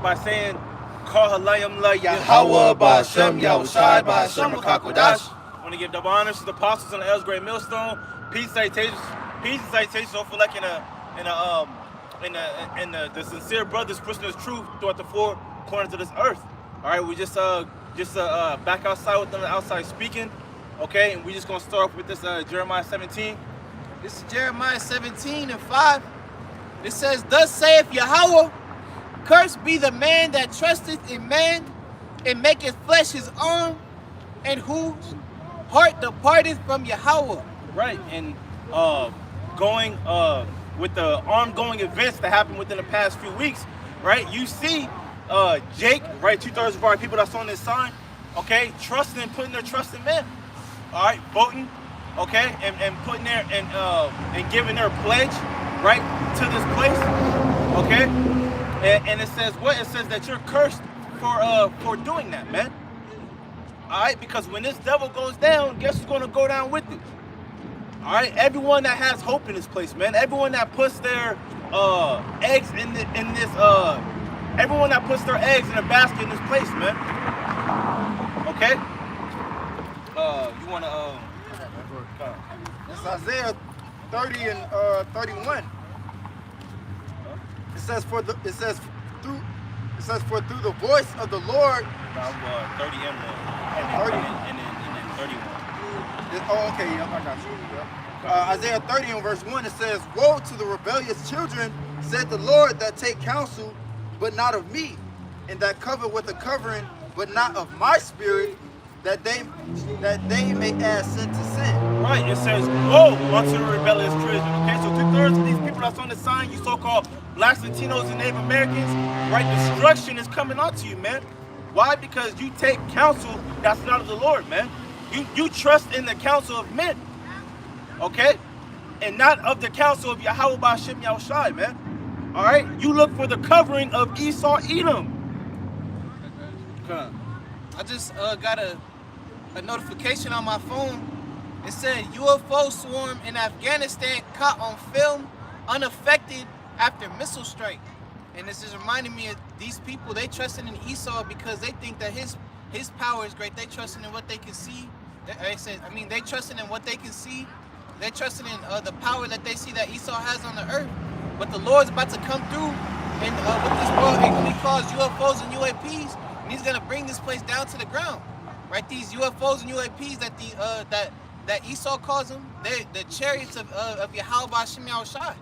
by saying, Call Halayim La Yahweh Ba'Shem Yahushai Ba'Shem Rakakodash. I want to give double honors to the apostles and the elders, great millstone. Peace and salutations for like in the sincere brothers preaching the truth throughout the four corners of this earth. All right, we just back outside with them outside speaking. Okay, and we just gonna start off with this Jeremiah 17. This is Jeremiah 17:5. It says, Thus saith Yahweh, Cursed be the man that trusteth in man, and maketh flesh his arm, and whose heart departeth from Yahweh. Right, and going with the ongoing events that happened within the past few weeks, right? You see Jake, right? 2/3 of our people that's on this sign, okay, trusting and putting their trust in men. All right, voting, okay, and putting their and giving their pledge, right, to this place, okay, and it says what? It says that you're cursed for doing that, man. All right, because when this devil goes down, guess who's gonna go down with it? All right, everyone that has hope in this place, man. Everyone that puts their eggs in this everyone that puts their eggs in a basket in this place, man. Okay. You wanna It's Isaiah 30 and 31. It says for through the voice of the Lord. 30 and 31. Oh, okay, yeah, I got you. Yeah. Isaiah 30 and verse 1, it says, Woe to the rebellious children, said the Lord, that take counsel, but not of me, and that cover with a covering, but not of my spirit, that they may add sin to sin. Right, it says, woe unto the rebellious children. Okay, so 2/3 of these people that's on the sign, you so-called blacks, Latinos, and Native Americans, right, destruction is coming onto you, man. Why? Because you take counsel that's not of the Lord, man. You trust in the counsel of men, okay, and not of the counsel of Yahweh Ba'Shem Yahushai, man. All right, you look for the covering of Esau, Edom. I just got a notification on my phone. It said UFO swarm in Afghanistan caught on film, unaffected after missile strike. And this is reminding me of these people. They trusting in Esau because they think that his power is great. They trusting in what they can see. They trusting in what they can see. They trusting in the power that they see that Esau has on the earth. But the Lord's about to come through and with this world, he calls UFOs and UAPs, and he's gonna bring this place down to the ground. Right? These UFOs and UAPs that Esau calls them, they're the chariots of Yahweh Ba'Shem Yahushai.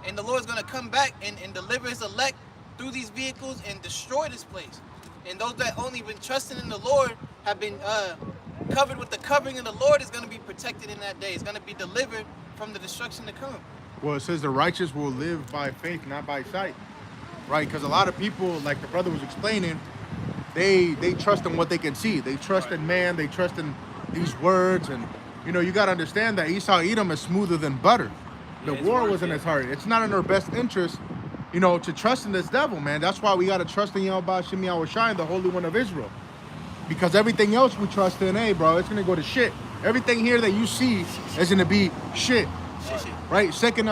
And the Lord's gonna come back and deliver his elect through these vehicles and destroy this place. And those that only been trusting in the Lord have been covered with the covering of the Lord is going to be protected in that day. It's going to be delivered from the destruction to come. Well, it says the righteous will live by faith, not by sight, right? Because a lot of people, like the brother was explaining, they trust in what they can see. They trust in man. They trust in these words. And, you know, you got to understand that Esau Edom is smoother than butter. The war was in his heart. It's not in our best interest, you know, to trust in this devil, man. That's why we got to trust in Yahweh Ba'Shem Yahushai, the Holy One of Israel. Because everything else we trust in, hey, bro, it's going to go to shit. Everything here that you see is going to be shit. Right? Second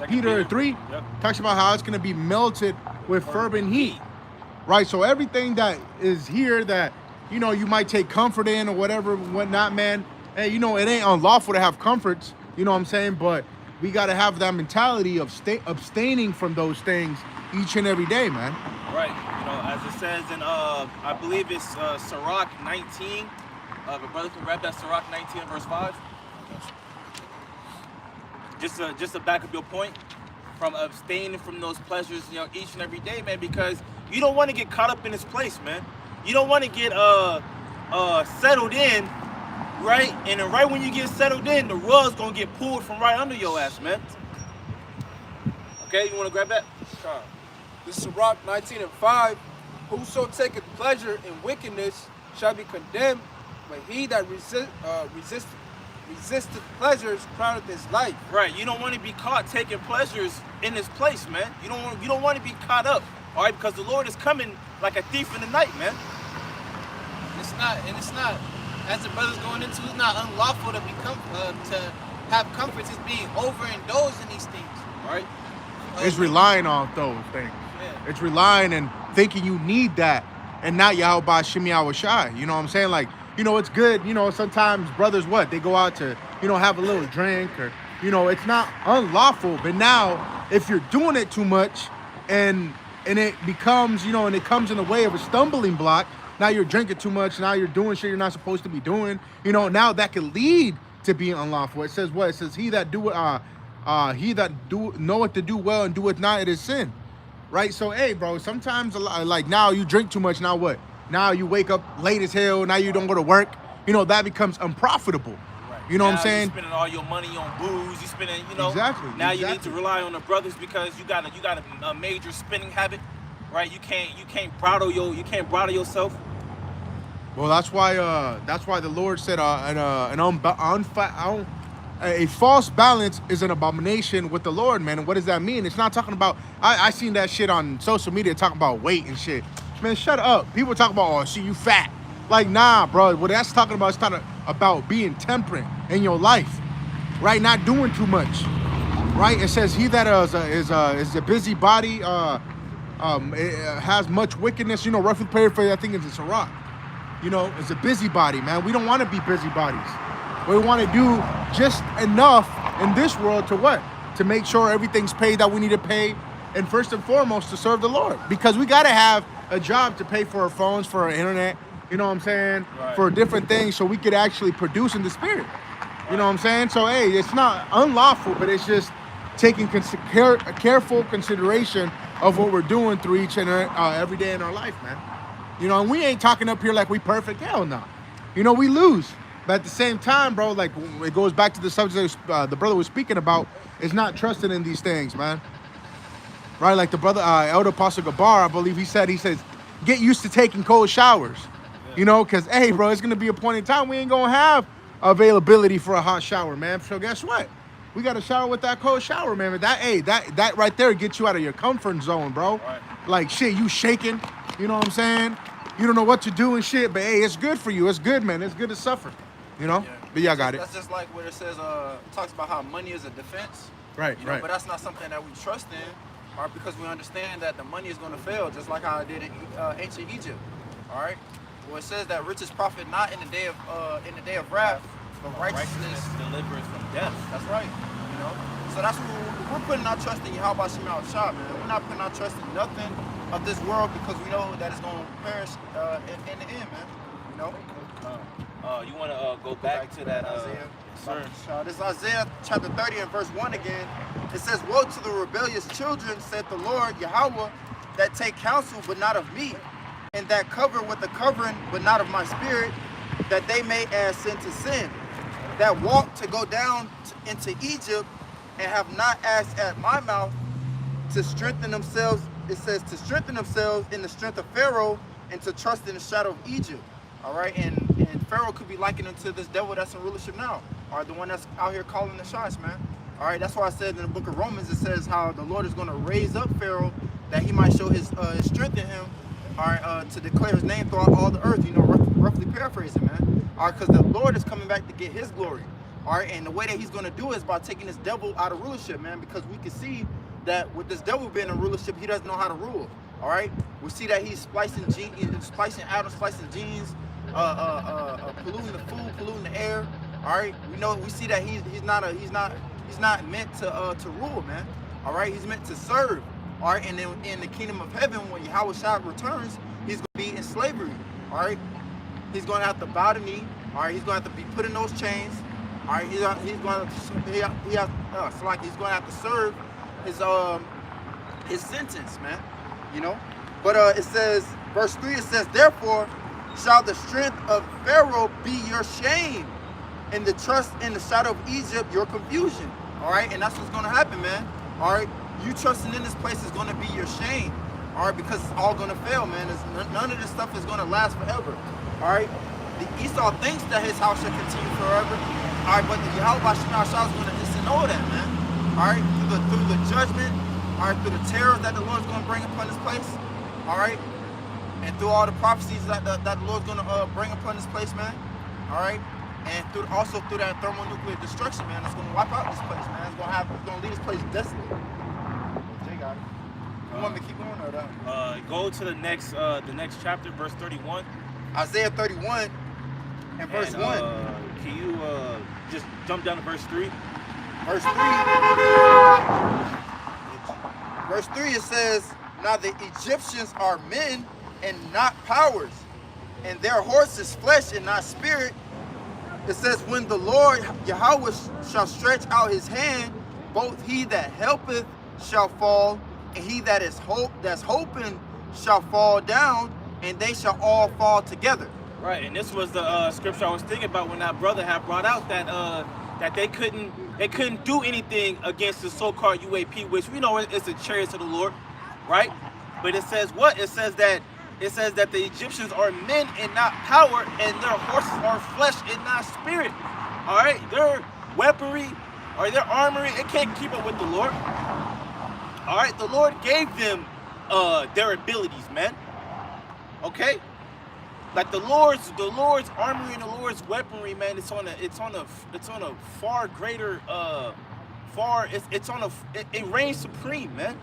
Peter 3 talks about how it's going to be melted with fervent heat. Right? So everything that is here that, you know, you might take comfort in or whatever, whatnot, man. Hey, you know, it ain't unlawful to have comforts. You know what I'm saying? But we got to have that mentality of abstaining from those things each and every day, man. Right. You know, as it says in, I believe it's Sirach 19. If a brother can grab that Sirach 19 verse 5. Just to back up your point from abstaining from those pleasures, you know, each and every day, man, because you don't want to get caught up in this place, man. You don't want to get settled in, right? And then right when you get settled in, the rug's gonna get pulled from right under your ass, man. Okay, you want to grab that? Sure. This is Sirach 19:5. Whoso taketh pleasure in wickedness shall be condemned, but he that resisteth pleasures crowneth his life. Right. You don't want to be caught taking pleasures in this place, man. You don't want to be caught up, all right? Because the Lord is coming like a thief in the night, man. It's not. As the brother's going into, it's not unlawful to have comforts. It's being overindulged in these things, right? It's relying on those things. Yeah. It's relying and thinking you need that, and not Yahweh Shimmy Shai. You know what I'm saying? Like, it's good. Sometimes brothers, they go out to, have a little drink, or, it's not unlawful. But now, if you're doing it too much, and it becomes, and it comes in the way of a stumbling block. Now you're drinking too much. Now you're doing shit you're not supposed to be doing. Now that could lead to being unlawful. It says what? It says he that knoweth to do well and doeth not, it is sin. Right? So, hey, bro, sometimes, like, now you drink too much. Now what? Now you wake up late as hell. Now you don't go to work. That becomes unprofitable. Right. You know now what I'm saying? You're spending all your money on booze. You're spending, Exactly. Now you need to rely on the brothers because you got a major spending habit, right? You can't bridle yourself. Well, that's why the Lord said a false balance is an abomination with the Lord, man. And what does that mean? It's not talking about. I seen that shit on social media talking about weight and shit. Man, shut up. People talk about, oh, see, you fat. Like, nah, bro. What that's talking about is talking about being temperate in your life, right? Not doing too much, right? It says he that is a busy body, has much wickedness. Roughly paraphrased, I think it's a Sirach. It's a busybody, man. We don't want to be busybodies. We want to do just enough in this world to what? To make sure everything's paid that we need to pay, and first and foremost to serve the Lord, because we got to have a job to pay for our phones, for our internet. You know what I'm saying? Right. For different things, so we could actually produce in the spirit. You know what I'm saying? So, hey, it's not unlawful, but it's just taking careful consideration of what we're doing through each and every day in our life, man. And we ain't talking up here like we perfect. Hell no. We lose. But at the same time, bro, like, it goes back to the subject the brother was speaking about, is not trusting in these things, man. Right? Like the brother, Elder Apostle Gabar, I believe he says, get used to taking cold showers. Because, hey, bro, it's going to be a point in time we ain't going to have availability for a hot shower, man. So guess what? We got to shower with that cold shower, man. But that right there gets you out of your comfort zone, bro. Right. Like, shit, you shaking. You know what I'm saying? You don't know what to do and shit, but hey, it's good for you. It's good, man. It's good to suffer. Yeah. But yeah, I got it. That's just like what it says, talks about how money is a defense. Right, right. But that's not something that we trust in, all right, because we understand that the money is going to fail, just like how it did in ancient Egypt. All right. Well, it says that riches profit not in the day of wrath, but righteousness delivers from death. That's right. So that's what we're putting our trust in Yahweh Shema Shah, man. We're not putting our trust in nothing of this world because we know that it's going to perish in the end, man. You want to go back to that Isaiah? sir? This is Isaiah chapter 30 and verse 1 again. It says, woe to the rebellious children, said the Lord Yahweh, that take counsel but not of me, and that cover with the covering but not of my spirit, that they may add sin to sin, that walk to go down into Egypt and have not asked at my mouth to strengthen themselves. It says to strengthen themselves in the strength of Pharaoh and to trust in the shadow of Egypt. All right, and Pharaoh could be likened unto this devil that's in rulership now, or the one that's out here calling the shots, man. All right, that's why I said in the book of Romans, it says how the Lord is going to raise up Pharaoh that he might show his strength in him, all right, to declare his name throughout all the earth, roughly paraphrasing, man. All right, because the Lord is coming back to get his glory. All right, and the way that he's going to do it is by taking this devil out of rulership, man, because we can see that with this devil being in rulership, he doesn't know how to rule. All right, we see that he's splicing atoms, splicing genes, polluting the food, polluting the air. All right, we see that he's not meant to rule, man. All right, he's meant to serve. All right, and then in the kingdom of heaven, when Yahweh Shah returns, he's going to be in slavery. All right, he's going to have to bow the knee. All right, he's going to have to be put in those chains. All right, he's going to have to serve his sentence, man. But it says, verse 3, it says, therefore shall the strength of Pharaoh be your shame, and the trust in the shadow of Egypt your confusion. All right, and that's what's going to happen, man. All right, you trusting in this place is going to be your shame. All right, because it's all going to fail, man. None of this stuff is going to last forever. All right, the Esau thinks that his house shall continue forever. All right, but the Yahweh Shema Shah is going to disannul that, man. All right, through the judgment, all right, through the terror that the Lord is going to bring upon this place. All right, and through all the prophecies that the Lord's going to bring upon this place, man. All right, and also through that thermonuclear destruction, man, it's going to wipe out this place, man. It's going to leave this place desolate. Jay got it. want me to keep going or that? Go to the next chapter, verse 31. Isaiah 31 and verse 1. Can you just jump down to verse 3? Verse 3. Verse 3 it says, now the Egyptians are men and not powers, and their horses flesh and not spirit. It says, when the Lord Yahweh shall stretch out his hand, both he that helpeth shall fall, and he that's hoping shall fall down, and they shall all fall together. Right, and this was the scripture I was thinking about when that brother had brought out that that they couldn't do anything against the so-called UAP, which we know it's a chariot of the Lord, right? But it says what? It says that the Egyptians are men and not power, and their horses are flesh and not spirit. All right, their weaponry or their armory, it can't keep up with the Lord. All right, the Lord gave them their abilities, man. Okay, like the Lord's armory and the Lord's weaponry, man. It's on a far greater it reigns supreme, man.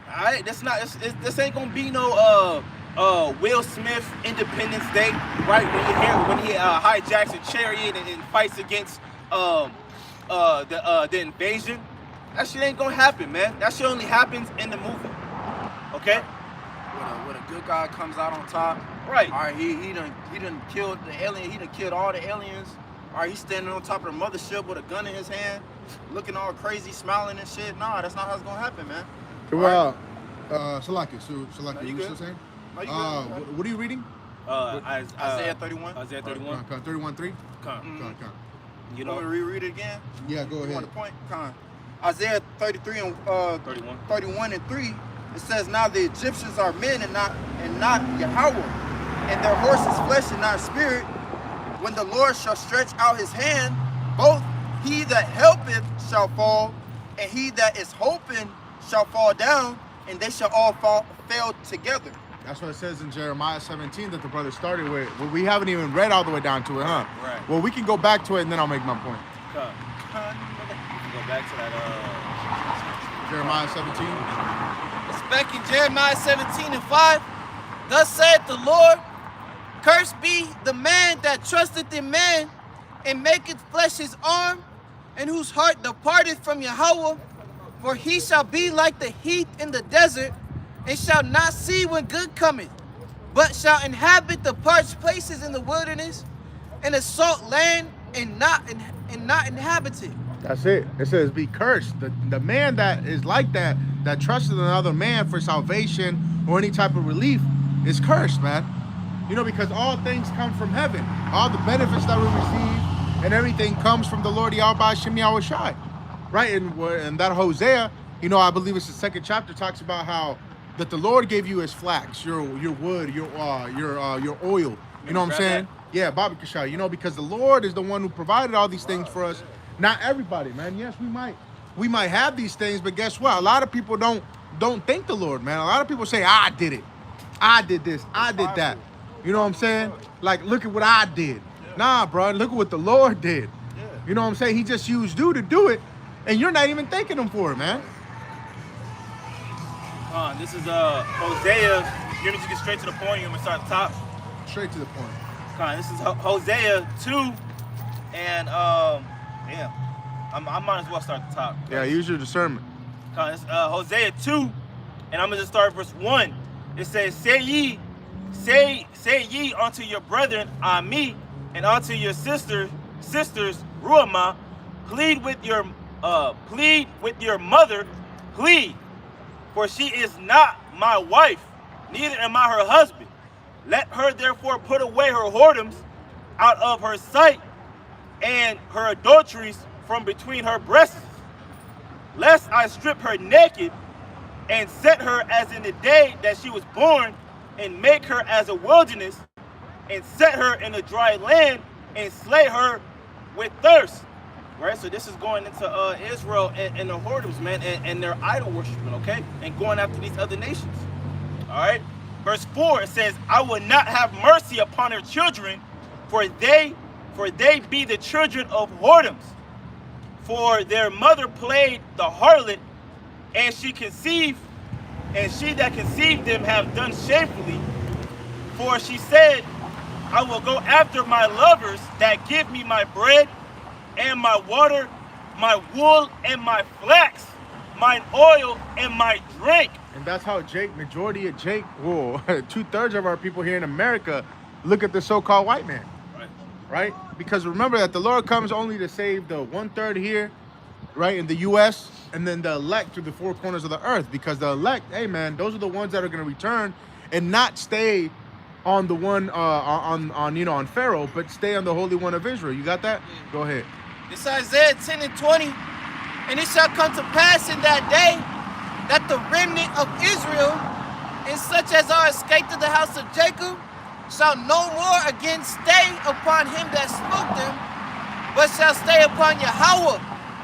All right, this ain't gonna be no Will Smith Independence Day, right? When he hijacks a chariot and fights against the invasion. That shit ain't gonna happen, man. That shit only happens in the movie. Okay? When a good guy comes out on top. Right. All right, he done killed the alien. He done killed all the aliens. All right, he's standing on top of the mothership with a gun in his hand, looking all crazy, smiling and shit. Nah, that's not how it's gonna happen, man. Well, Salaki, No, you you good? still saying? No, you good. What are you reading? Isaiah 31. Isaiah 31. 31:3. Con. You You want me know, to reread it again? Yeah, go You ahead. want the point? Con. Isaiah 33 and 31 and 3. It says, now the Egyptians are men and not Yahweh, and their horses flesh and not spirit. When the Lord shall stretch out his hand, both he that helpeth shall fall, and he that is hoping shall fall down, and they shall all fail together. That's what it says in Jeremiah 17 that the brother started with. Well, we haven't even read all the way down to it, huh? Right. Well, we can go back to it and then I'll make my point. con. Go back to that Jeremiah 17. It's back in Jeremiah 17 and 5. Thus saith the Lord, cursed be the man that trusteth in man, and maketh flesh his arm, and whose heart departeth from Yahweh. For he shall be like the heath in the desert, and shall not see when good cometh, but shall inhabit the parched places in the wilderness, and a salt land, and not inhabited. That's it. It says, be cursed. The man that is like that trusted another man for salvation or any type of relief, is cursed, man. You know, because all things come from heaven. All the benefits that we receive and everything comes from the Lord Yahweh Shem Yahweh Shai. Right? And that Hosea, you know, I believe it's the second chapter, talks about how that the Lord gave you his flax, your wood, your oil. You know what I'm saying? Yeah, Baba Kashai. You know, because the Lord is the one who provided all these things for us. Not everybody, man. Yes, we might have these things, but guess what? A lot of people don't thank the Lord, man. A lot of people say, I did it. I did this. I did that. You know what I'm saying? Like, look at what I did. Yeah. Nah, bro. Look at what the Lord did. Yeah. You know what I'm saying? He just used you to do it, and you're not even thanking him for it, man. This is Hosea. You want me to get straight to the point? You want me to start at the top? Straight to the point. This is Hosea 2, and yeah, I might as well start at the top. Yeah, use your discernment. It's Hosea 2, and I'm gonna just start verse 1. It says, say ye unto your brethren, me, and unto your sisters, Ruamah, plead with your mother, plead, for she is not my wife, neither am I her husband. Let her therefore put away her whoredoms out of her sight, and her adulteries from between her breasts, lest I strip her naked, and set her as in the day that she was born, and make her as a wilderness, and set her in a dry land, and slay her with thirst. Right, so this is going into Israel and the whoredoms, man, and their idol worshiping, okay, and going after these other nations. All right, verse 4, it says, I will not have mercy upon her children, for they be the children of whoredoms. For their mother played the harlot, And she conceived, and she that conceived them have done shamefully. For she said, I will go after my lovers that give me my bread and my water, my wool and my flax, mine oil and my drink. And that's how majority of well, 2/3 of our people here in America look at the so-called white man. Right? Because remember that the Lord comes only to save the 1/3 here, right, in the U.S., and then the elect through the four corners of the earth. Because the elect, hey man, those are the ones that are going to return and not stay on the one on Pharaoh, but stay on the Holy One of Israel. You got that? Go ahead. It's Isaiah 10:20. And it shall come to pass in that day that the remnant of Israel, and such as are escaped of the house of Jacob, shall no more again stay upon him that smote them, but shall stay upon Yahweh,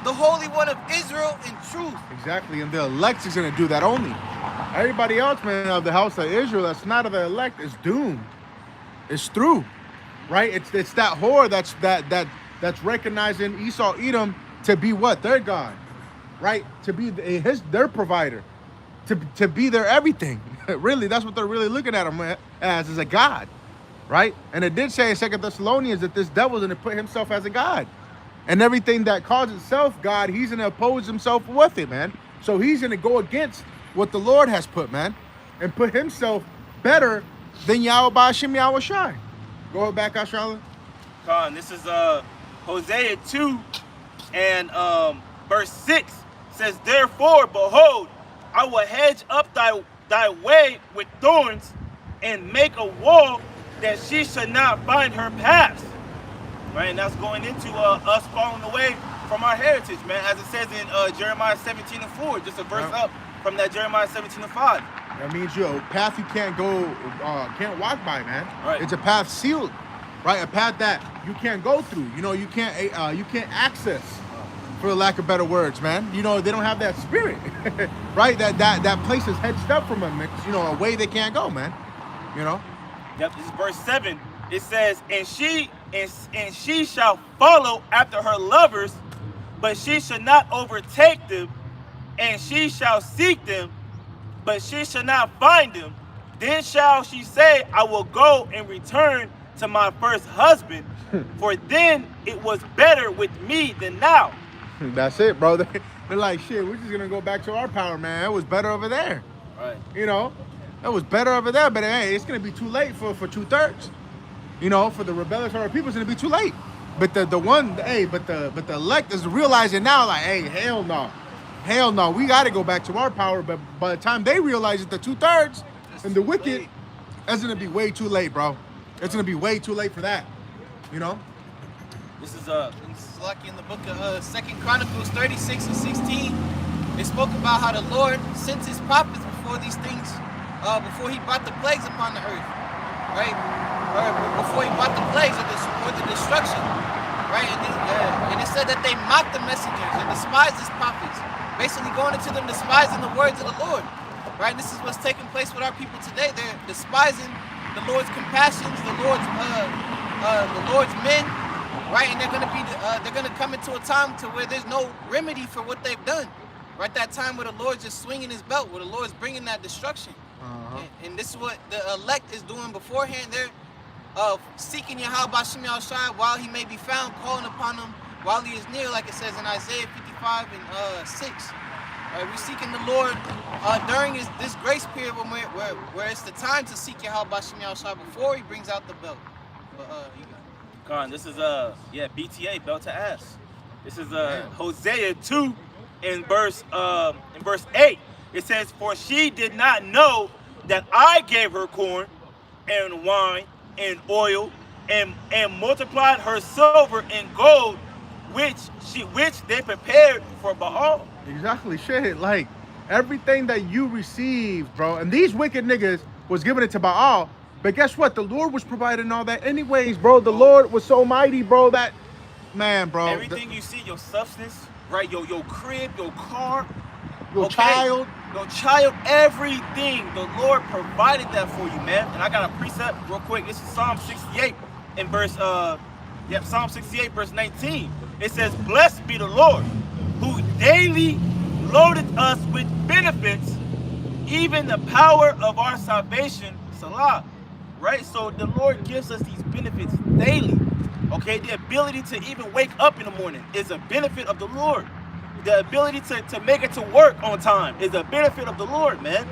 the Holy One of Israel, in truth. Exactly, and the elect is going to do that only. Everybody else, man, of the house of Israel that's not of the elect is doomed. It's through, right? It's that whore that's recognizing Esau, Edom to be what? Their God, right? To be their provider, to be their everything. Really, that's what they're really looking at him as a God, right? And it did say in 2 Thessalonians that this devil's going to put himself as a God. And everything that calls itself God, he's going to oppose himself with it, man. So he's going to go against what the Lord has put, man, and put himself better than Yahweh Ba'ashim Yahweh Shai. Go back, Ashala. Khan, this is Hosea 2 and verse 6 says, therefore, behold, I will hedge up thy way with thorns and make a wall that she should not find her paths. Right, and that's going into us falling away from our heritage, man, as it says in Jeremiah 17:4, just a verse up from that Jeremiah 17:5. That means a path you can't go, can't walk by, man. Right. It's a path sealed, right? A path that you can't go through. You know, you can't access, for lack of better words, man. You know, they don't have that spirit, right? That place is hedged up from them. It's, a way they can't go, man. You know. Yep. This is verse 7. It says, and she shall follow after her lovers, but she shall not overtake them, and she shall seek them, but she shall not find them. Then shall she say, I will go and return to my first husband, for then it was better with me than now. That's it, bro. They're like, shit, we're just gonna go back to our power, man. It was better over there. Right. It was better over there, but hey, it's gonna be too late for 2/3. For the rebellious heart of people, it's gonna be too late. But the elect is realizing now, like, hey, hell no, we gotta go back to our power. But by the time they realize it, the 2/3 and the wicked, it's gonna be way too late, bro. It's gonna be way too late for that. This is It's like in the book of 2 Chronicles 36 and 16. It spoke about how the Lord sent his prophets before these things, before he brought the plagues upon the earth, right? Or before he brought the plagues or the destruction, right? And it said that they mocked the messengers and despised his prophets, basically going into them despising the words of the Lord, right? This is what's taking place with our people today. They're despising the Lord's compassions, the Lord's men, right? And they're gonna come into a time to where there's no remedy for what they've done, right? That time where the Lord's just swinging his belt, where the Lord's bringing that destruction. And this is what the elect is doing beforehand. They're seeking Yahweh Ba'ashim Yahweh Shai while he may be found, calling upon him while he is near, like it says in Isaiah 55 and 6. Right, we're seeking the Lord during this grace period where it's the time to seek Yahweh Ba'ashim Yahweh Shai before he brings out the belt. Khan, this is BTA, belt to ass. This is Hosea 2 in verse 8. It says, for she did not know that I gave her corn and wine and oil and multiplied her silver and gold, which they prepared for Baal. Exactly, shit. Like, everything that you received, bro, and these wicked niggas was giving it to Baal, but guess what? The Lord was providing all that anyways, bro. The Lord was so mighty, bro, that, man, bro. Everything you see, your substance, right? Your crib, your car, your child, everything. The Lord provided that for you, man. And I got a precept real quick. This is Psalm 68 in verse, Psalm 68, verse 19. It says, blessed be the Lord, who daily loaded us with benefits, even the power of our salvation, Salah, right? So the Lord gives us these benefits daily, okay? The ability to even wake up in the morning is a benefit of the Lord. The ability to make it to work on time is a benefit of the Lord, man.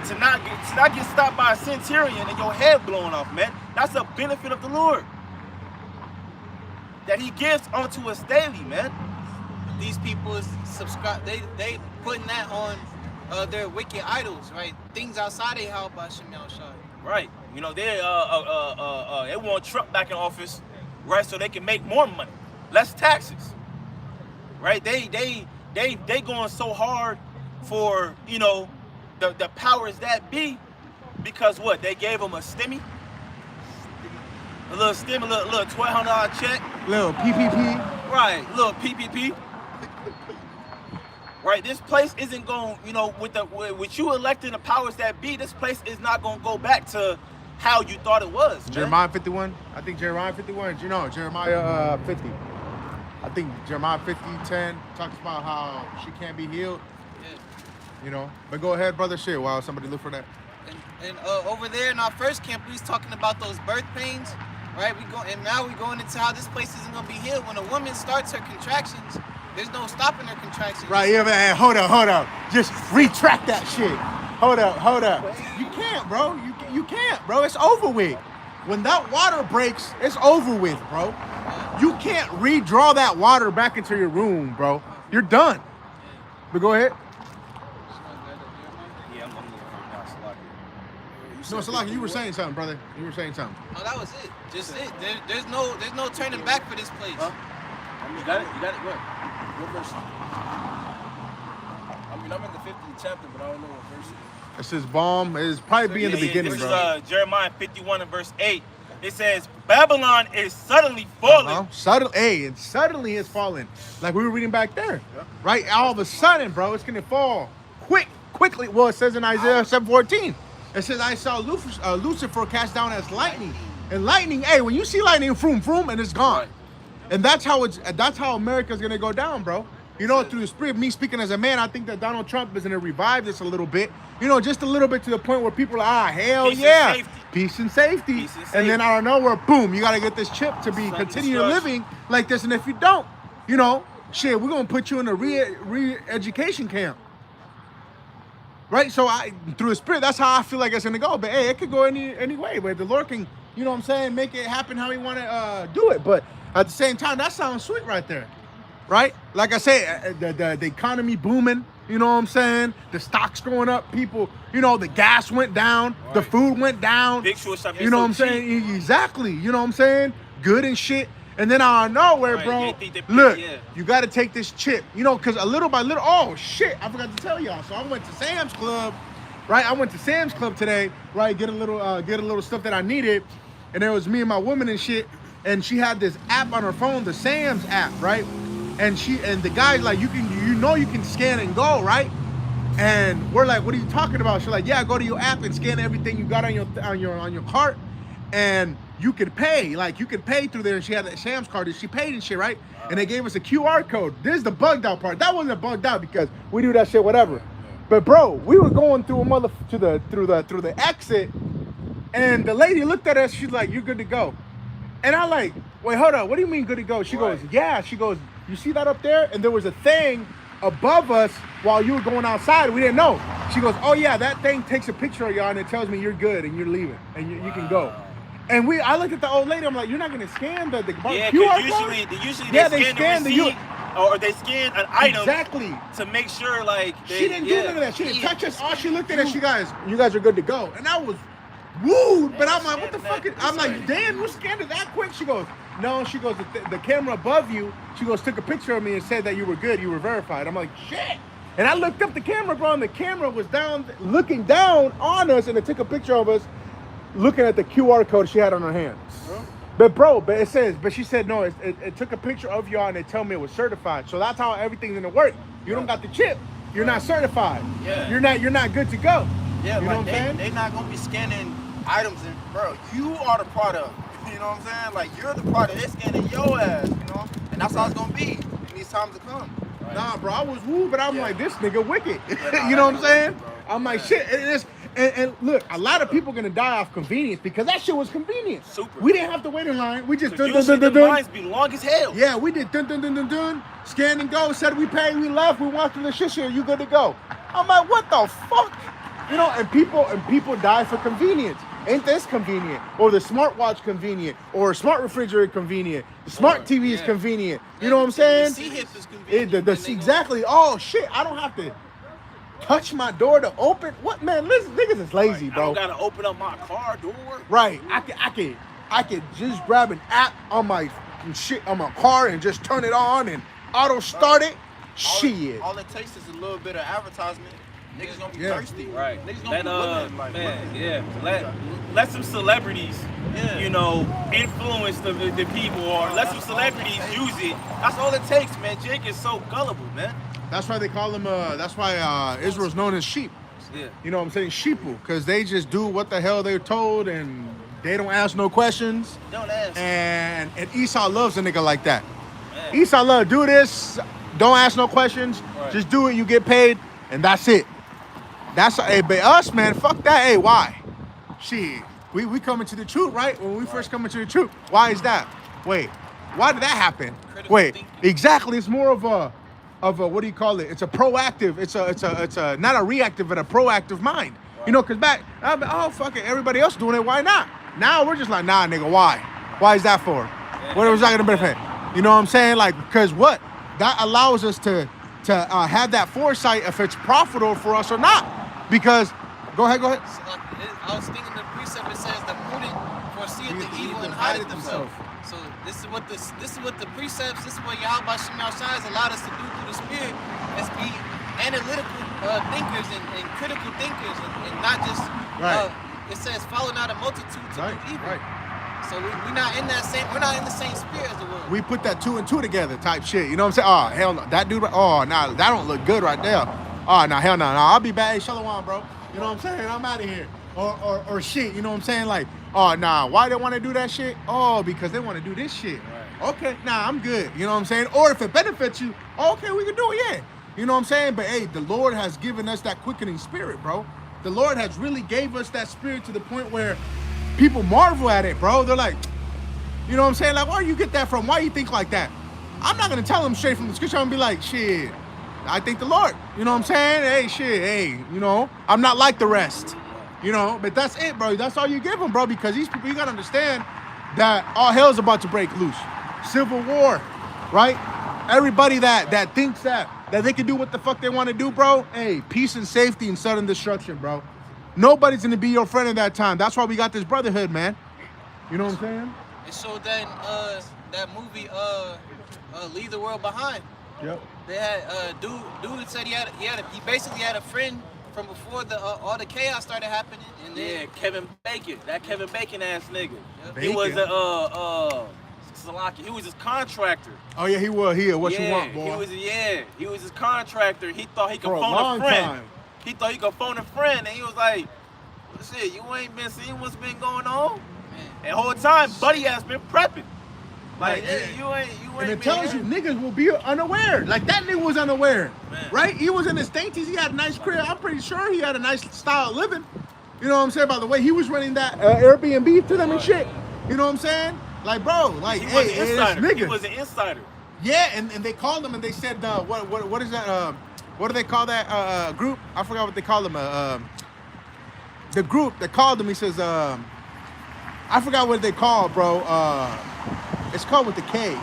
To not get stopped by a centurion and your head blown off, man, that's a benefit of the Lord that he gives unto us daily, man. These people subscribe. They putting that on their wicked idols, right? Things outside of how by Shemal Shai. Right. You know, they want Trump back in office, right? So they can make more money, less taxes, right? They going so hard for, you know, the powers that be, because what? They gave them a stimmy, a little $1,200 check, Little PPP. right? Little PPP. Right, this place isn't going, you know, with you electing the powers that be, this place is not going to go back to how you thought it was, man. Jeremiah 51. I think Jeremiah 51. You know, Jeremiah 50. I think Jeremiah 50:10 talks about how she can't be healed. Yeah. You know, but go ahead, brother. Shit, while somebody look for that. And over there in our first camp, we was talking about those birth pains, right? Now we're going into how this place isn't going to be healed. When a woman starts her contractions, there's no stopping her contractions. Right, yeah, man. Hold up. Just retract that shit. Hold up. You can't, bro. You can't, bro. It's over with. When that water breaks, it's over with, bro. You can't redraw that water back into your room, bro. You're done. But go ahead. Yeah, I'm looking for No, Salaki, you were saying something, brother. You were saying something. No, that was it. Just it. There's no turning back for this place. Huh? You got it? What? What verse? I mean, I'm in the 50th chapter, but I don't know what verse it is. It says bomb. It's probably be in the beginning, this bro. is Jeremiah 51 and verse 8. It says, Babylon is suddenly falling. Suddenly it's falling. Like we were reading back there. Yeah. Right? All of a sudden, bro, it's gonna fall. Quickly. Well, it says in Isaiah 7:14. It says, I saw Lucifer cast down as lightning. And lightning, hey, when you see lightning, vroom, and it's gone. Right. And that's how America's gonna go down, bro. You know, through the spirit of me speaking as a man, I think that Donald Trump is gonna revive this a little bit. You know, just a little bit, to the point where people are, hell Peace and yeah. safety. Peace and safety. Peace and And then safety. out of nowhere, boom, you gotta get this chip to be Sudden continue destruction. living like this. And if you don't, you know, shit, we're gonna put you in a re-education camp. Right? So through the spirit, that's how I feel like it's gonna go. But hey, it could go any way. But the Lord can, you know what I'm saying, make it happen how he wanna do it. But at the same time, that sounds sweet right there. Right? Like I say, the economy booming, you know what I'm saying? The stocks going up, people, you know, the gas went down, the food went down. Big short shop, You know what I'm so saying? Exactly. You know what I'm saying? Good and shit. And then out of nowhere, Right, bro, you think they- look, yeah. you got to take this chip. You know, because a little by little, oh, shit, I forgot to tell y'all. So I went to Sam's Club, right? I went to Sam's Club today, right? Get a little stuff that I needed. And there was me and my woman and shit. And she had this app on her phone, the Sam's app, right? And the guy's like, you can scan and go, right? And we're like, what are you talking about? She's like, yeah, go to your app and scan everything you got on your cart, and you can pay. Like, you can pay through there. And she had that Sam's card, and she paid and shit, right? And they gave us a QR code. This is the bugged out part. That wasn't bugged out because we do that shit whatever. But bro, we were going through through the exit, and the lady looked at us. She's like, you're good to go. And I'm like, wait, hold up. What do you mean good to go? She goes, yeah. She goes, you see that up there? And there was a thing above us while you were going outside. We didn't know. She goes, oh yeah, that thing takes a picture of y'all and it tells me you're good and you're leaving and you can go. And I looked at the old lady. I'm like, you're not gonna scan the Yeah, QR because code? usually Yeah, they scan the receipt, or they scan an item Exactly. to make sure, like, She didn't do none of that. She didn't touch us. All she looked at us, you guys are good to go. And I was wooed, but I'm like, what the fuck? I'm like, damn, you scanned it that quick? She goes, no. She goes, the camera above you, she goes, took a picture of me and said that you were good, you were verified. I'm like, shit. And I looked up the camera, bro, and the camera was down, looking down on us, and it took a picture of us looking at the QR code she had on her hand. But she said, no, it took a picture of y'all and they tell me it was certified. So that's how everything's gonna work. You don't got the chip, you're not certified. Yeah. You're not good to go. Yeah, You know like what I'm saying? they're not gonna be scanning items, and bro, you are the product. You know what I'm saying? Like, you're the product. They're scanning your ass. You know, and that's how it's gonna be in these times to come. Right. Nah, bro, I was woo, but I'm Yeah. like, this nigga wicked. nah, You know what I'm that nigga saying? wicked, bro. I'm like, shit. It is. And look, a lot of people gonna die off convenience because that shit was convenient. Super. We didn't have to wait in line. We just Cause dun, dun, usually dun, the dun, dun. lines be long as hell. Yeah, we did dun dun dun dun dun. Scan and go. Said we paid. We left. We walked through the shit. Shit, you good to go? I'm like, what the fuck? You know, and people die for convenience. Ain't this convenient? Or the smartwatch convenient? Or smart refrigerator convenient? The smart TV is yeah. convenient. You know what I'm saying? The C-hip is convenient. Exactly. Oh shit! I don't have to touch my door to open. What, man? Listen, niggas is lazy, I bro. don't gotta open up my car door. Right. I could just grab an app on my shit on my car and just turn it on and auto start it. Shit. All it takes is a little bit of advertisement. Niggas gonna be Yeah. thirsty. Right. Niggas gonna be willing. Like, man, yeah. Let some celebrities, Yeah. you know, influence the people, or let some celebrities use it. That's all it takes, man. Jake is so gullible, man. That's why they call him. That's why Israel's known as sheep. Yeah. You know what I'm saying? Sheeple, because they just do what the hell they're told and they don't ask no questions. Don't ask. And Esau loves a nigga like that. Man. Esau love do this, don't ask no questions, Right. just do it, you get paid, and that's it. That's hey, but us, man, fuck that. Hey, why? Shit, we coming to the truth, right? When we first coming to the truth, why is that? Wait, why did that happen? Critical Wait, thinking. exactly. It's more of a what do you call it? It's a proactive. It's a not a reactive, but a proactive mind. You know, cause back, I've been, oh fuck it, everybody else doing it, why not? Now we're just like, nah, nigga, why? Why is that for? What was that gonna benefit? You know what I'm saying? Like, cause what? That allows us to have that foresight if it's profitable for us or not. Because, go ahead. So, like, I was thinking the precept, it says the prudent foreseeth the evil and hideth themselves. So this is what the precepts, this is what Yahweh Shem Shai has allowed us to do through the Spirit, is be analytical thinkers and critical thinkers, and not just Right. it says follow not a multitude to Right, do evil. right. So we're not in the same spirit as the world. We put that 2 and 2 together type shit. You know what I'm saying? Oh, hell no. That dude, oh, nah, that don't look good right there. Oh, nah, hell no. Nah, I'll be bad. Hey, Shalom, bro. You know what I'm saying? I'm out of here. Or shit, you know what I'm saying? Like, oh, nah, why they want to do that shit? Oh, because they want to do this shit. Right. Okay, nah, I'm good. You know what I'm saying? Or if it benefits you, okay, we can do it, yeah. You know what I'm saying? But hey, the Lord has given us that quickening spirit, bro. The Lord has really gave us that spirit to the point where people marvel at it, bro. They're like, you know what I'm saying? Like, where you get that from? Why you think like that? I'm not gonna tell them straight from the scripture. I'm gonna be like, shit, I think the Lord. You know what I'm saying? Hey, shit, hey, you know, I'm not like the rest. You know, but that's it, bro. That's all you give them, bro, because these people, you gotta understand that all hell's about to break loose. Civil war, right? Everybody that thinks that they can do what the fuck they want to do, bro. Hey, peace and safety and sudden destruction, bro. Nobody's gonna be your friend at that time. That's why we got this brotherhood, man. You know what I'm saying? It showed that in that movie Leave the World Behind. Yep. They had dude said he basically had a friend from before all the chaos started happening, and then Yeah, Kevin Bacon, that Kevin Bacon ass nigga. Bacon? He was Salaki. He was his contractor. Oh yeah, he was here. What yeah, you want, boy? He was his contractor. He thought he could For a phone long a friend. time. He thought he could phone a friend, and he was like, well, "Shit, you ain't been seeing what's been going on." And the whole time, Buddy has been prepping. Like, Right, hey, you ain't And it been tells you here. niggas will be unaware. Like that nigga was unaware, Man. right? He was in his 30s. He had a nice career. I'm pretty sure he had a nice style of living. You know what I'm saying? By the way, he was running that Airbnb to them and shit. You know what I'm saying? Like, bro, like, He hey, was an this insider. He nigga. was an insider. Yeah, and they called him and they said, what is that? What do they call that group? I forgot what they call them. The group that called him, he says, I forgot what they call, bro. It's called with the K.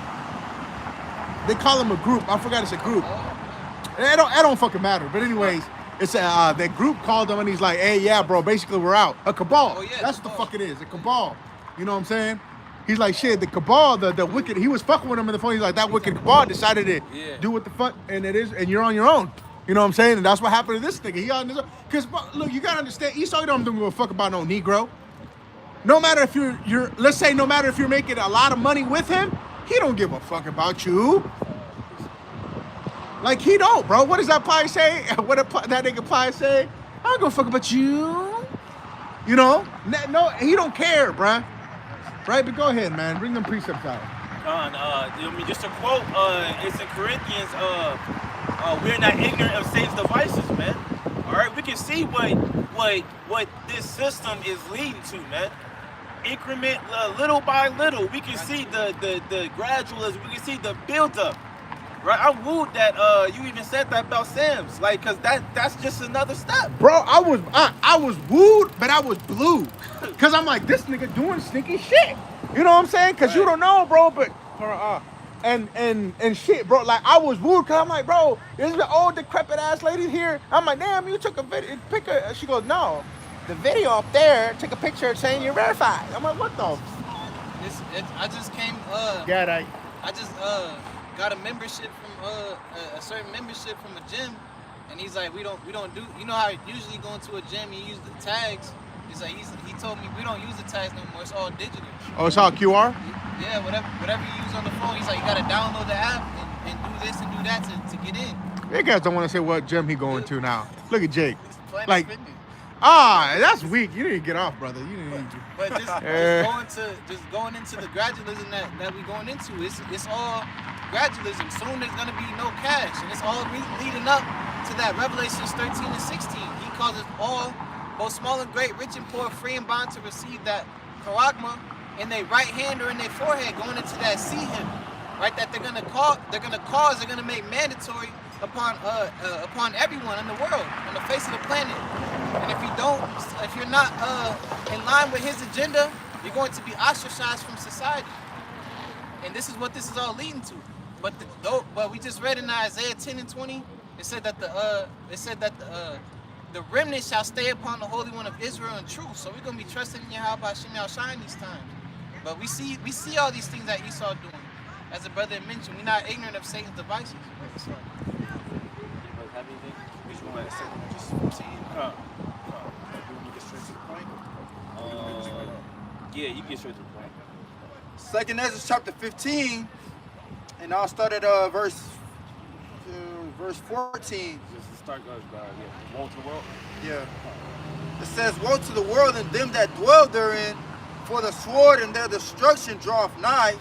They call him a group. I forgot it's a group. It don't fucking matter. But anyways, it's that group called him and he's like, hey, yeah, bro, basically we're out. A cabal. Oh, yeah, That's what the cabal. fuck it is. A cabal. You know what I'm saying? He's like, shit, the cabal, the wicked, he was fucking with him in the phone. He's like, that wicked cabal decided to Yeah. do what the fuck, and you're on your own. You know what I'm saying? And that's what happened to this nigga. He on his own. Because, look, you gotta understand, Esau don't give a fuck about no Negro. No matter if let's say no matter if you're making a lot of money with him, he don't give a fuck about you. Like, he don't, bro. What does that pie say? That nigga pie say? I don't give a fuck about you. You know? No, he don't care, bruh. Right? But go ahead, man. Bring them precepts out. I mean, just a quote. It's in Corinthians we're not ignorant of Satan's devices, man. All right, we can see what this system is leading to, man. Increment, little by little, we can see the gradualism. We can see the build up. Right, I'm wooed that you even said that about Sam's, like, cause that's just another step. Bro, I was wooed, but I was blue, cause I'm like, this nigga doing sneaky shit. You know what I'm saying? Cause you don't know, bro, but and shit, bro. Like I was wooed, cause I'm like, bro, there's an old decrepit ass lady here. I'm like, damn, you took a picture. She goes, no, the video up there took a picture saying you're verified. I'm like, what the? I just came. Yeah, I just got a membership from a certain membership from a gym, and he's like, we don't do. You know how usually you go into a gym, you use the tags. He's like, he told me we don't use the tags no more. It's all digital. Oh, it's all QR. Yeah, whatever you use on the phone. He's like, you gotta download the app and do this and do that to get in. You guys don't want to say what gym he going to now. Look at Jake. Planet Like, Fitness. that's weak. You didn't get off, brother. You didn't. But just going into the gradualism that we going into, it's all gradualism. Soon there's gonna be no cash, and it's all leading up to that Revelations 13 and 16. He calls it all, both small and great, rich and poor, free and bond to receive that charagma in their right hand or in their forehead, going into that see him, right? That they're gonna make mandatory upon everyone in the world, on the face of the planet. And if you're not in line with his agenda, you're going to be ostracized from society. And this is what this is all leading to. But we just read in Isaiah 10 and 20, it said that the remnant shall stay upon the Holy One of Israel in truth. So we're gonna be trusting in Yahweh Hashem Yahushua these times. But we see all these things that Esau doing. As the brother mentioned, we're not ignorant of Satan's devices. So, Yeah, you get straight to the point. Second Ezra chapter 15, and I'll start at verse 14. Just to start goes by, yeah. Woe to the world. Yeah. It says, woe to the world and them that dwell therein, for the sword and their destruction draweth nigh,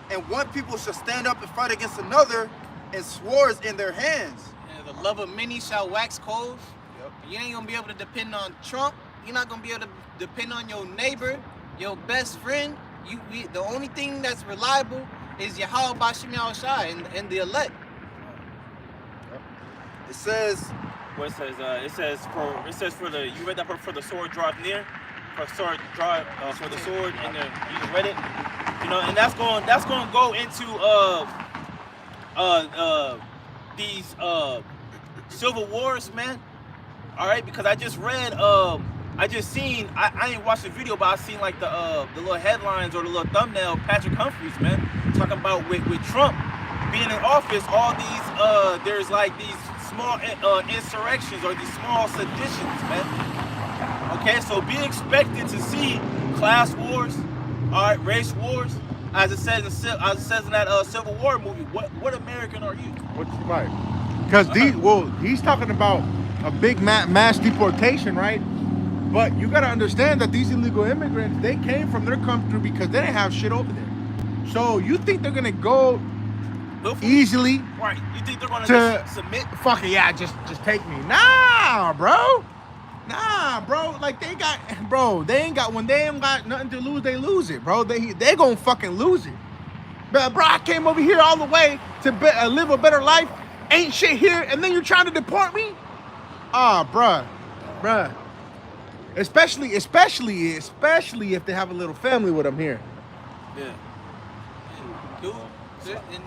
and one people shall stand up and fight against another, and swords in their hands. and the love of many shall wax cold. Yep. You ain't gonna be able to depend on Trump. You're not gonna be able to depend on your neighbor, your best friend. The only thing that's reliable is Yahweh Bashim Yahushua and the elect. It says, What it says? It says for the, you read that part, for the sword draweth near, for the sword and you read it, you know, and that's going to go into these civil wars, man. All right, because I just read I ain't watched the video, but I seen like the little headlines or the little thumbnail, Patrick Humphreys, man, talking about with Trump being in office, all these there's like these small insurrections or these small seditions, man. Okay, so be expected to see class wars, all right, race wars, as it says in that Civil War movie. What American are you? What's right? Because he's talking about a big mass deportation, right? But you gotta understand that these illegal immigrants, they came from their country because they didn't have shit over there. So you think they're gonna go easily? Right? You think they're gonna just submit? Fuck it, yeah, just take me. Nah, bro. Like they ain't got nothing to lose. They lose it, bro. They gonna fucking lose it. But bro, I came over here all the way to live a better life. Ain't shit here, and then you're trying to deport me? Bruh. Especially if they have a little family with them here. Yeah. Dude, in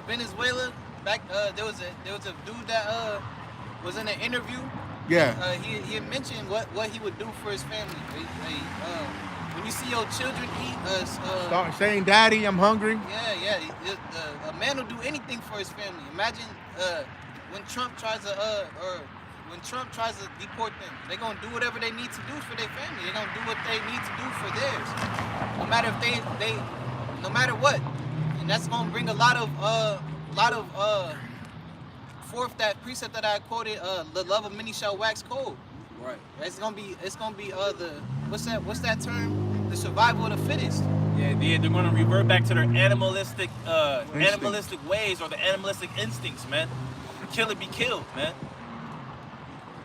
Venezuela, back there was a dude that was in an interview. Yeah. He had mentioned what he would do for his family. When you see your children eat, Start saying, "Daddy, I'm hungry." Yeah. A man will do anything for his family. Imagine when Trump tries to deport them, they're gonna do whatever they need to do for their family. They're gonna do what they need to do for theirs, no matter if no matter what. And that's gonna bring a lot of forth that precept that I quoted. The love of many shall wax cold. Right. It's gonna be the what's that term? The survival of the fittest. Yeah, they're gonna revert back to their animalistic ways or the animalistic instincts, man. kill it, be killed, man.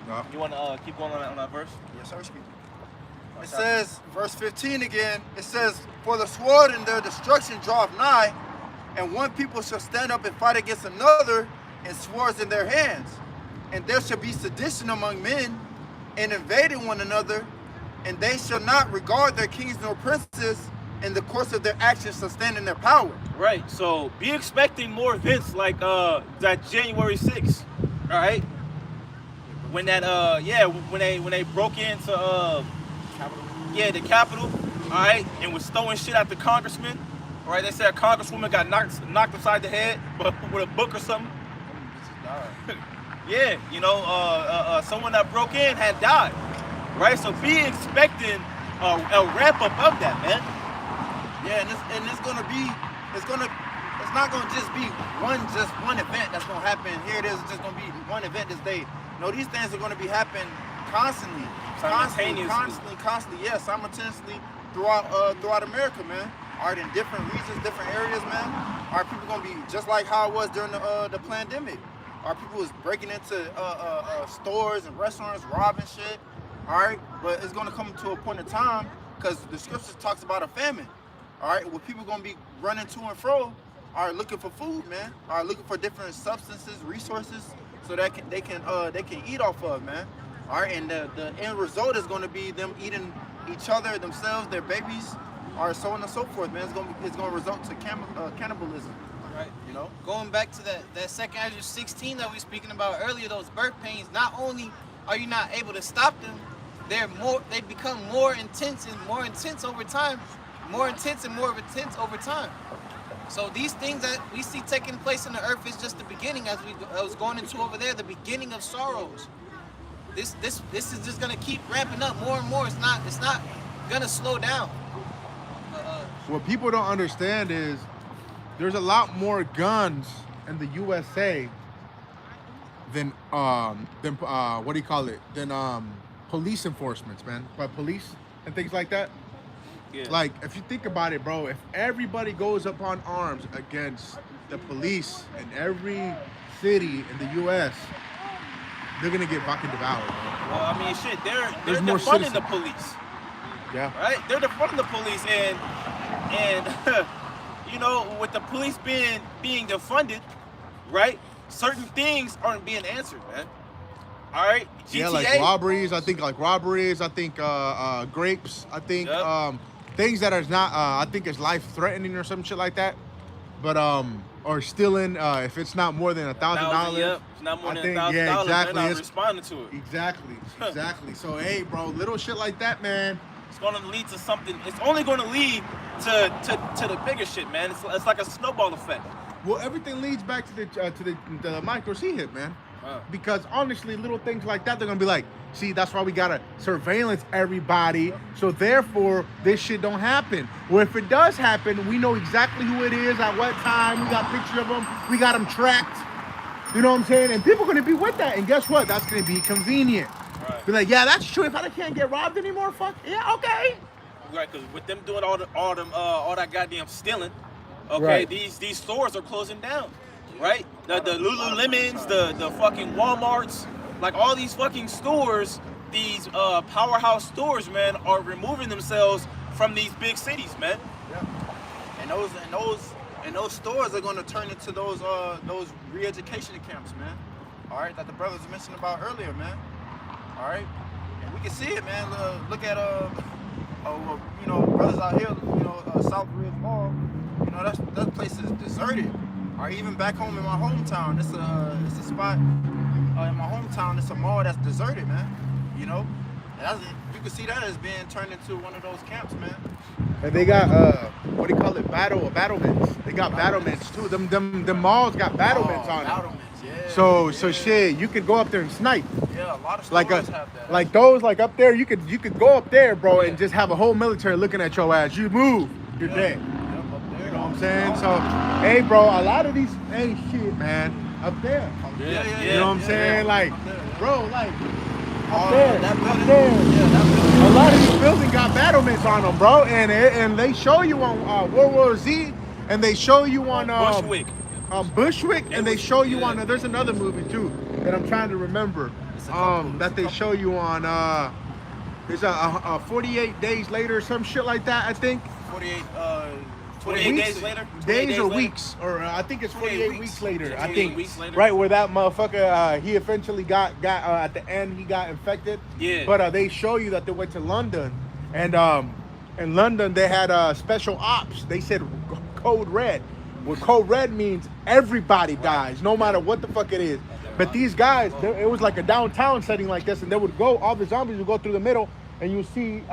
No. You want to keep going on that verse? Yes, sir. It says, verse 15 again, it says, for the sword and their destruction draweth nigh, and one people shall stand up and fight against another, and swords in their hands. And there shall be sedition among men, and invading one another, and they shall not regard their kings nor princes, and the course of their actions shall stand in their power. Right. So be expecting more events like that January 6th. All right. When that when they broke into the Capitol, all right, and was throwing shit at the congressman. All right, they said a congresswoman got knocked upside the head with a book or something. Yeah, you know, someone that broke in had died. Right, so be expecting a ramp up of that, man. Yeah, it's not gonna just be one event that's gonna happen. Here it is, it's just gonna be one event this day. No, these things are gonna be happening constantly, yeah, simultaneously throughout America, man. All right, in different regions, different areas, man. All right, people gonna be just like how it was during the pandemic. Our people was breaking into stores and restaurants, robbing shit. All right, but it's gonna come to a point in time because the scriptures talks about a famine. All right, where people gonna be running to and fro, all right, looking for food, man. All right, looking for different substances, resources, so that they can eat off of, man. All right, and the end result is gonna be them eating each other, themselves, their babies, all right, so on and so forth, man. It's gonna result to cannibalism. Right. You know. Going back to that second Ezra 16 that we were speaking about earlier, those birth pains. Not only are you not able to stop them, they become more intense and more intense over time. More intense and more intense over time. So these things that we see taking place in the earth is just the beginning, as I was going into over there, the beginning of sorrows. This is just gonna keep ramping up more and more. It's not gonna slow down. What people don't understand is there's a lot more guns in the USA than police enforcements, man, by police and things like that. Yeah. Like, if you think about it, bro, if everybody goes up on arms against the police in every city in the U.S., they're gonna get fucking devoured, bro. Well, I mean, shit, they're more defunding citizens. the police. Yeah. Right? They're defunding the police, and you know, with the police being defunded, right? Certain things aren't being answered, man. All right, GTA. Yeah, like robberies. I think grapes. I think things that are not. I think it's life threatening or some shit like that. But or stealing. If it's not more than $1,000. Yep. It's not more than $1,000. Yeah, exactly. They're not responding to it. Exactly. So hey, bro, little shit like that, man. It's going to lead to something. It's only going to lead to the bigger shit, man. It's like a snowball effect. Well, everything leads back to the micro C hit, man. Wow. Because honestly, little things like that, they're gonna be like, see, that's why we gotta surveillance everybody, so therefore this shit don't happen. Or if it does happen, we know exactly who it is at what time. We got pictures of them. We got them tracked. You know what I'm saying? And people are gonna be with that. And guess what? That's gonna be convenient. Right. Be like, yeah, that's true. If I can't get robbed anymore, fuck yeah, okay. Right, because with them doing all that goddamn stealing, okay, Right. these stores are closing down, right? The Lululemons, the fucking Walmarts, like all these fucking stores, these powerhouse stores, man, are removing themselves from these big cities, man. Yeah. And those stores are gonna turn into those re-education camps, man. All right, that the brothers mentioned about earlier, man. All right, and we can see it, man. Look at you know, brothers out here, you know, South Ridge Mall. You know, that place is deserted. Or even back home in my hometown, it's a spot in my hometown. It's a mall that's deserted, man. You know, and you can see that as being turned into one of those camps, man. And they got what do you call it? Battlements. They got battlements too. Them malls got battlements on them. Battlements, yeah. So yeah. shit, you could go up there and snipe. Yeah, a lot of stores Like have that. like those like up there, you could go up there, bro, and just have a whole military looking at your ass. You move, you're dead. Yep, up there. You know what I'm saying? So, hey, bro, a lot of these, hey, shit, man, up there. Yeah. You know what I'm saying? Like, Up there, yeah. bro, like, Oh, up there, that up building. there. Yeah, that building. A lot of these buildings got battlements on them, bro, and they show you on World War Z, and they show you on Bushwick. Bushwick, and they show you yeah. on. There's another movie too that I'm trying to remember. That they show you on. There's a 48 days later, or some shit like that. I think. 28 days later. 28 Days or later? weeks, or I think it's 48 weeks later. I 28 think. weeks later. Right where that motherfucker, he eventually got at the end he got infected. Yeah. But they show you that they went to London, and in London they had special ops. They said code red. What code red means everybody dies, no matter what the fuck it is. But these guys, it was like a downtown setting like this, and they would go. All the zombies would go through the middle, and you see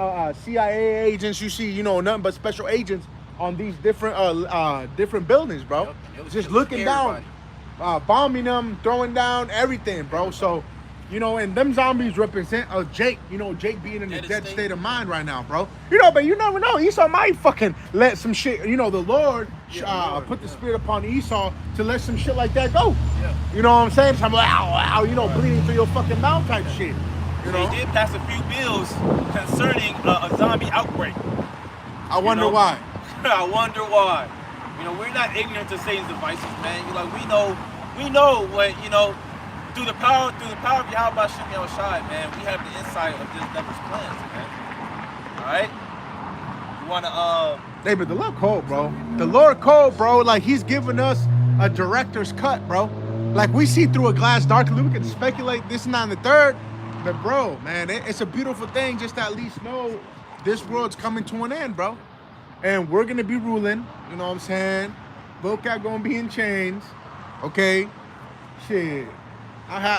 CIA agents. You see, nothing but special agents on these different buildings, bro. Just looking down, bombing them, throwing down everything, bro. So, and them zombies represent Jake. Jake being in a dead state of mind right now, bro. But you never know. Esau might fucking let some shit. The Lord put the spirit upon Esau to let some shit like that go. Yeah. You know what I'm saying? So I'm like, ow, bleeding through your fucking mouth type shit. They did pass a few bills concerning a zombie outbreak. I wonder why. I wonder why. We're not ignorant to Satan's devices, man. We know what, through the power of Yahweh Shem Yahushai, man, we have the insight of this devil's plans, man. Alright? You wanna Hey, but the Lord cold, bro. The Lord cold, bro. Like, he's giving us a director's cut, bro. Like, we see through a glass darkly. We can speculate this and that and the third. But bro, man, it's a beautiful thing just to at least know this world's coming to an end, bro. And we're gonna be ruling, you know what I'm saying? Bocat gonna be in chains, okay? Shit,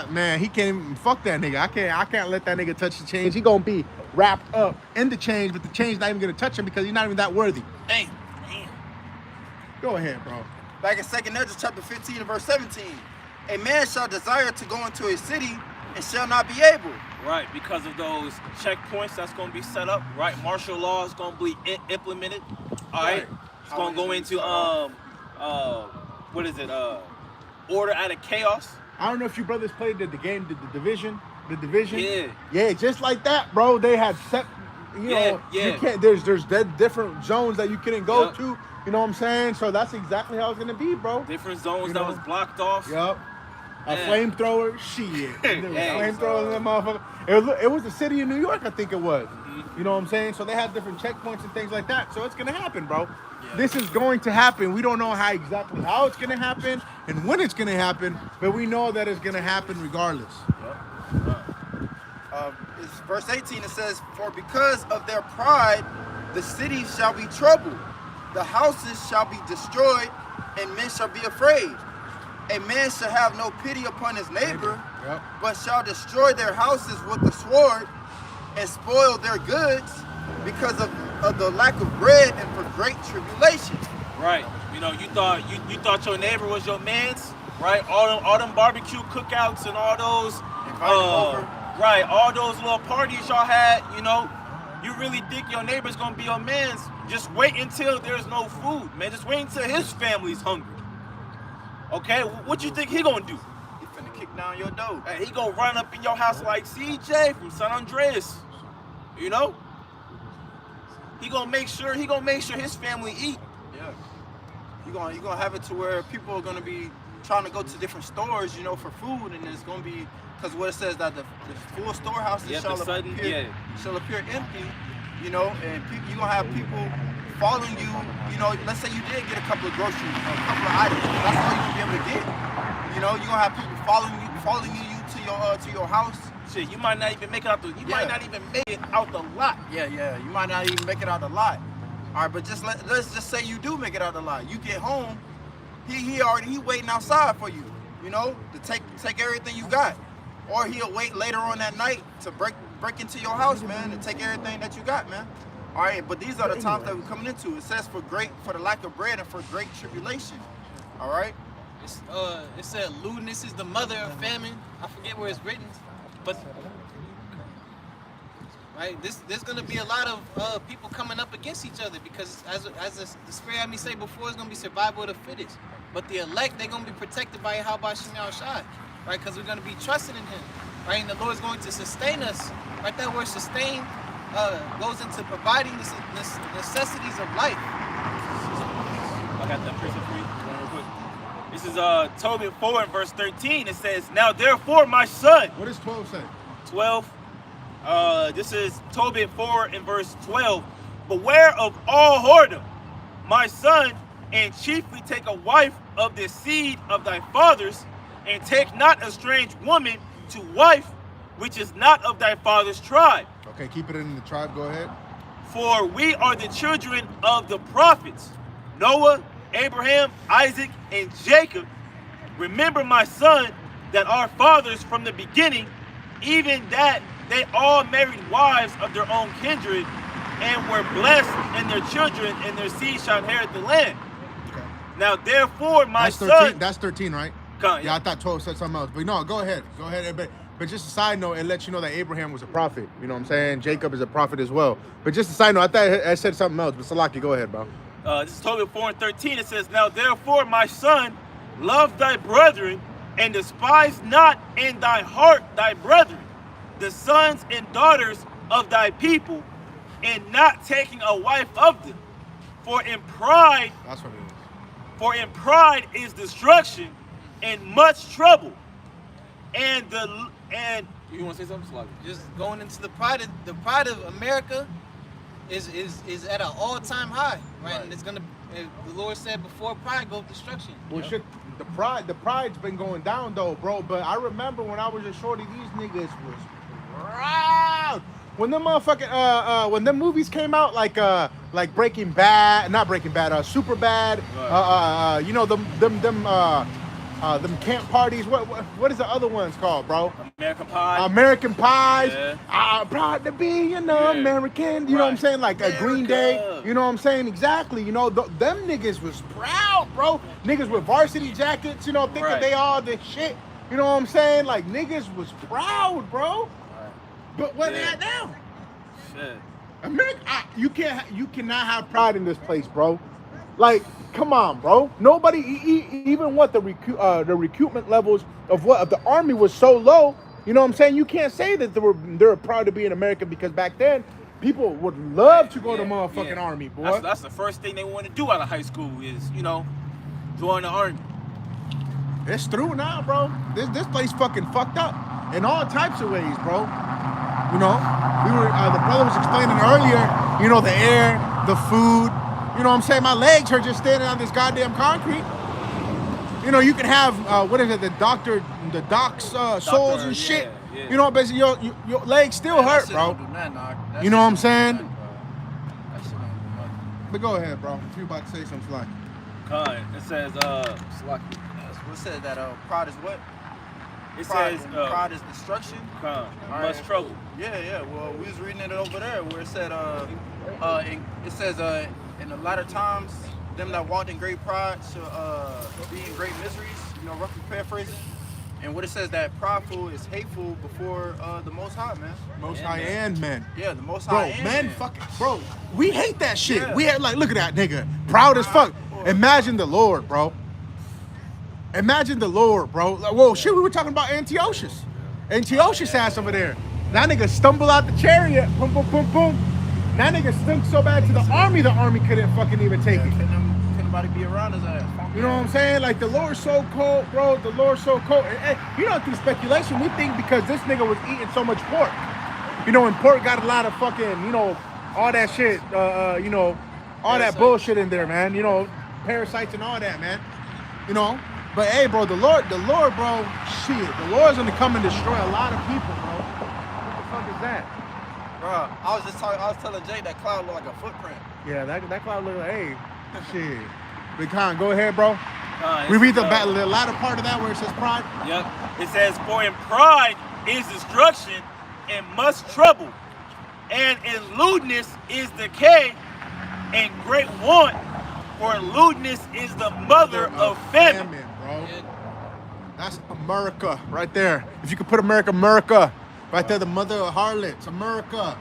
man, he can't even fuck that nigga. I can't let that nigga touch the chains. He gonna be wrapped up in the chains, but the chains not even gonna touch him because he's not even that worthy. hey, man. Go ahead, bro. Back in 2nd Ezra chapter 15 and verse 17. A man shall desire to go into a city and shall not be able. Right, because of those checkpoints that's going to be set up, right? Martial law is going to be implemented. All right. It's going to go into order out of chaos. I don't know if you brothers played the game, the division. Yeah. Yeah, just like that, bro. They had set. You can't. There's different zones that you couldn't go to. You know what I'm saying? So that's exactly how it's gonna be, bro. Different zones that was blocked off. Yup. A flamethrower, shit. There was flamethrowers in that motherfucker. It was the city of New York, I think it was. You know what I'm saying? So they had different checkpoints and things like that. So it's gonna happen, bro. Yeah. This is going to happen. We don't know exactly how it's gonna happen and when it's gonna happen, but we know that it's gonna happen regardless. It's verse 18. It says, "For because of their pride, the cities shall be troubled, the houses shall be destroyed, and men shall be afraid. A man shall have no pity upon his neighbor, but shall destroy their houses with the sword and spoil their goods because of the lack of bread and for great tribulation." Right. You thought your neighbor was your man's, right? All them barbecue cookouts and all those right, all those little parties y'all had, you really think your neighbor's gonna be your man's. Just wait until there's no food, man. Just wait until his family's hungry. Okay, what you think he gonna do? He finna kick down your door. Hey, he gonna run up in your house like CJ from San Andreas. He gonna make sure his family eat. Yeah. You're gonna have it to where people are gonna be trying to go to different stores, for food, and it's gonna be because what it says that the full storehouses shall appear empty, and you're gonna have people following you. Let's say you did get a couple of groceries, a couple of items. That's all you're gonna be able to get. You're gonna have people following you to your house. Shit, you might not even make it out the. Might not even make it out the lot. Yeah. You might not even make it out the lot. All right, but let's just say you do make it out the lot. You get home, he waiting outside for you. To take everything you got, or he'll wait later on that night to break into your house, man, and take everything that you got, man. All right, but these are the times that we're coming into. It says for the lack of bread and for great tribulation. All right. It said lewdness is the mother of famine. I forget where it's written, but right, there's gonna be a lot of people coming up against each other because as the spirit had me say before, it's gonna be survival of the fittest. But the elect, they're gonna be protected by Yahweh Shem Yahushai, right? Because we're gonna be trusting in Him, right? And the Lord's going to sustain us. Right, that word sustain goes into providing the necessities of life. I got that prison for you. Real quick. This is Tobit 4 and verse 13. It says, "Now therefore, my son." What does 12 say? 12. This is Tobit 4 and verse 12. "Beware of all whoredom, my son, and chiefly take a wife of the seed of thy fathers, and take not a strange woman to wife, which is not of thy father's tribe. Okay, keep it in the tribe. Go ahead. For we are the children of the prophets, Noah, Abraham, Isaac, and Jacob. Remember, my son, that our fathers from the beginning, even that they all married wives of their own kindred, and were blessed in their children, and their seed shall inherit the land. Okay. Now, therefore, my That's 13. son." That's 13, right? Yeah, I thought 12 said something else. But no, go ahead. Go ahead. But just a side note, it lets you know that Abraham was a prophet. You know what I'm saying? Jacob is a prophet as well. But just a side note, I thought I said something else. But Salaki, go ahead, bro. This is Tobit 4 and 13. It says, "Now therefore, my son, love thy brethren, and despise not in thy heart thy brethren, the sons and daughters of thy people, and not taking a wife of them. For in pride, That's what it is. for in pride is destruction, and much trouble, and You want to say something, Slavi? Just going into the pride of America is at an all-time high, right? And it's gonna. The Lord said, before pride goes destruction. Well, shit, the pride's been going down though, bro. But I remember when I was a shorty, these niggas was proud. When them motherfucking when them movies came out, like Breaking Bad, not Breaking Bad, Super Bad, you know them camp parties. What is the other ones called, bro? American Pie. American Pies. Yeah. Proud to be, you know, Yeah. American. You know what I'm saying? Like a Green Day. America. You know what I'm saying? Exactly. You know, them niggas was proud, bro. Niggas with varsity jackets, you know, thinking Right. they all the shit. You know what I'm saying? Like niggas was proud, bro. But where they Yeah. at now? Shit. America, you cannot have pride in this place, bro. Like, come on, bro. Nobody, even what the recruitment levels of the army was so low. You know what I'm saying? You can't say that they're proud to be an American, because back then people would love to go to motherfucking army, boy. That's the first thing they want to do out of high school is, you know, join the army. It's through now, bro. This place fucking fucked up in all types of ways, bro. You know, the brother was explaining earlier. You know, the air, the food. You know what I'm saying? My legs are just standing on this goddamn concrete. You know, you can have what is it? The doc's soles and shit. Yeah. You know, basically your legs still hurt, bro. You know what I'm saying? But go ahead, bro. If you about to say something like. It says, What said that pride is what? it Pride, says, pride is destruction. much trouble. Yeah. Well, we was reading it over there where it said, it says, in the latter times, them that walked in great pride shall be in great miseries. You know, roughly paraphrasing. And what it says that prideful is hateful before the Most High, man. Most High and men. Yeah, the Most Bro, High. and men fucking, bro, we hate that shit. Yeah. We had, like, look at that nigga, proud as fuck. Imagine the Lord, bro. Imagine the Lord, bro. Like, whoa, shit, we were talking about Antiochus. Antiochus ass over there. That nigga stumbled out the chariot, boom, boom, boom, boom. That nigga stunk so bad to the army couldn't fucking even take it. Couldn't nobody be around his ass. You know what I'm saying? Like, the Lord's so cold, bro. The Lord's so cold. And, you know, through speculation, we think because this nigga was eating so much pork. You know, and pork got a lot of fucking, you know, all that shit, you know, all that bullshit in there, man. You know, parasites and all that, man. You know? But, hey, bro, the Lord, bro, shit. The Lord's gonna come and destroy a lot of people, bro. What the fuck is that? Bro, I was telling Jay that cloud looked like a footprint. Yeah, that cloud look like, hey, shit. Big Con, go ahead, bro. It We read the says, latter part of that where it says pride. Yep. It says, "For in pride is destruction, and much trouble, and in lewdness is decay, and great want. For lewdness is the mother of famine." Bro. That's America right there. If you could put America, right there, the mother of harlots, America.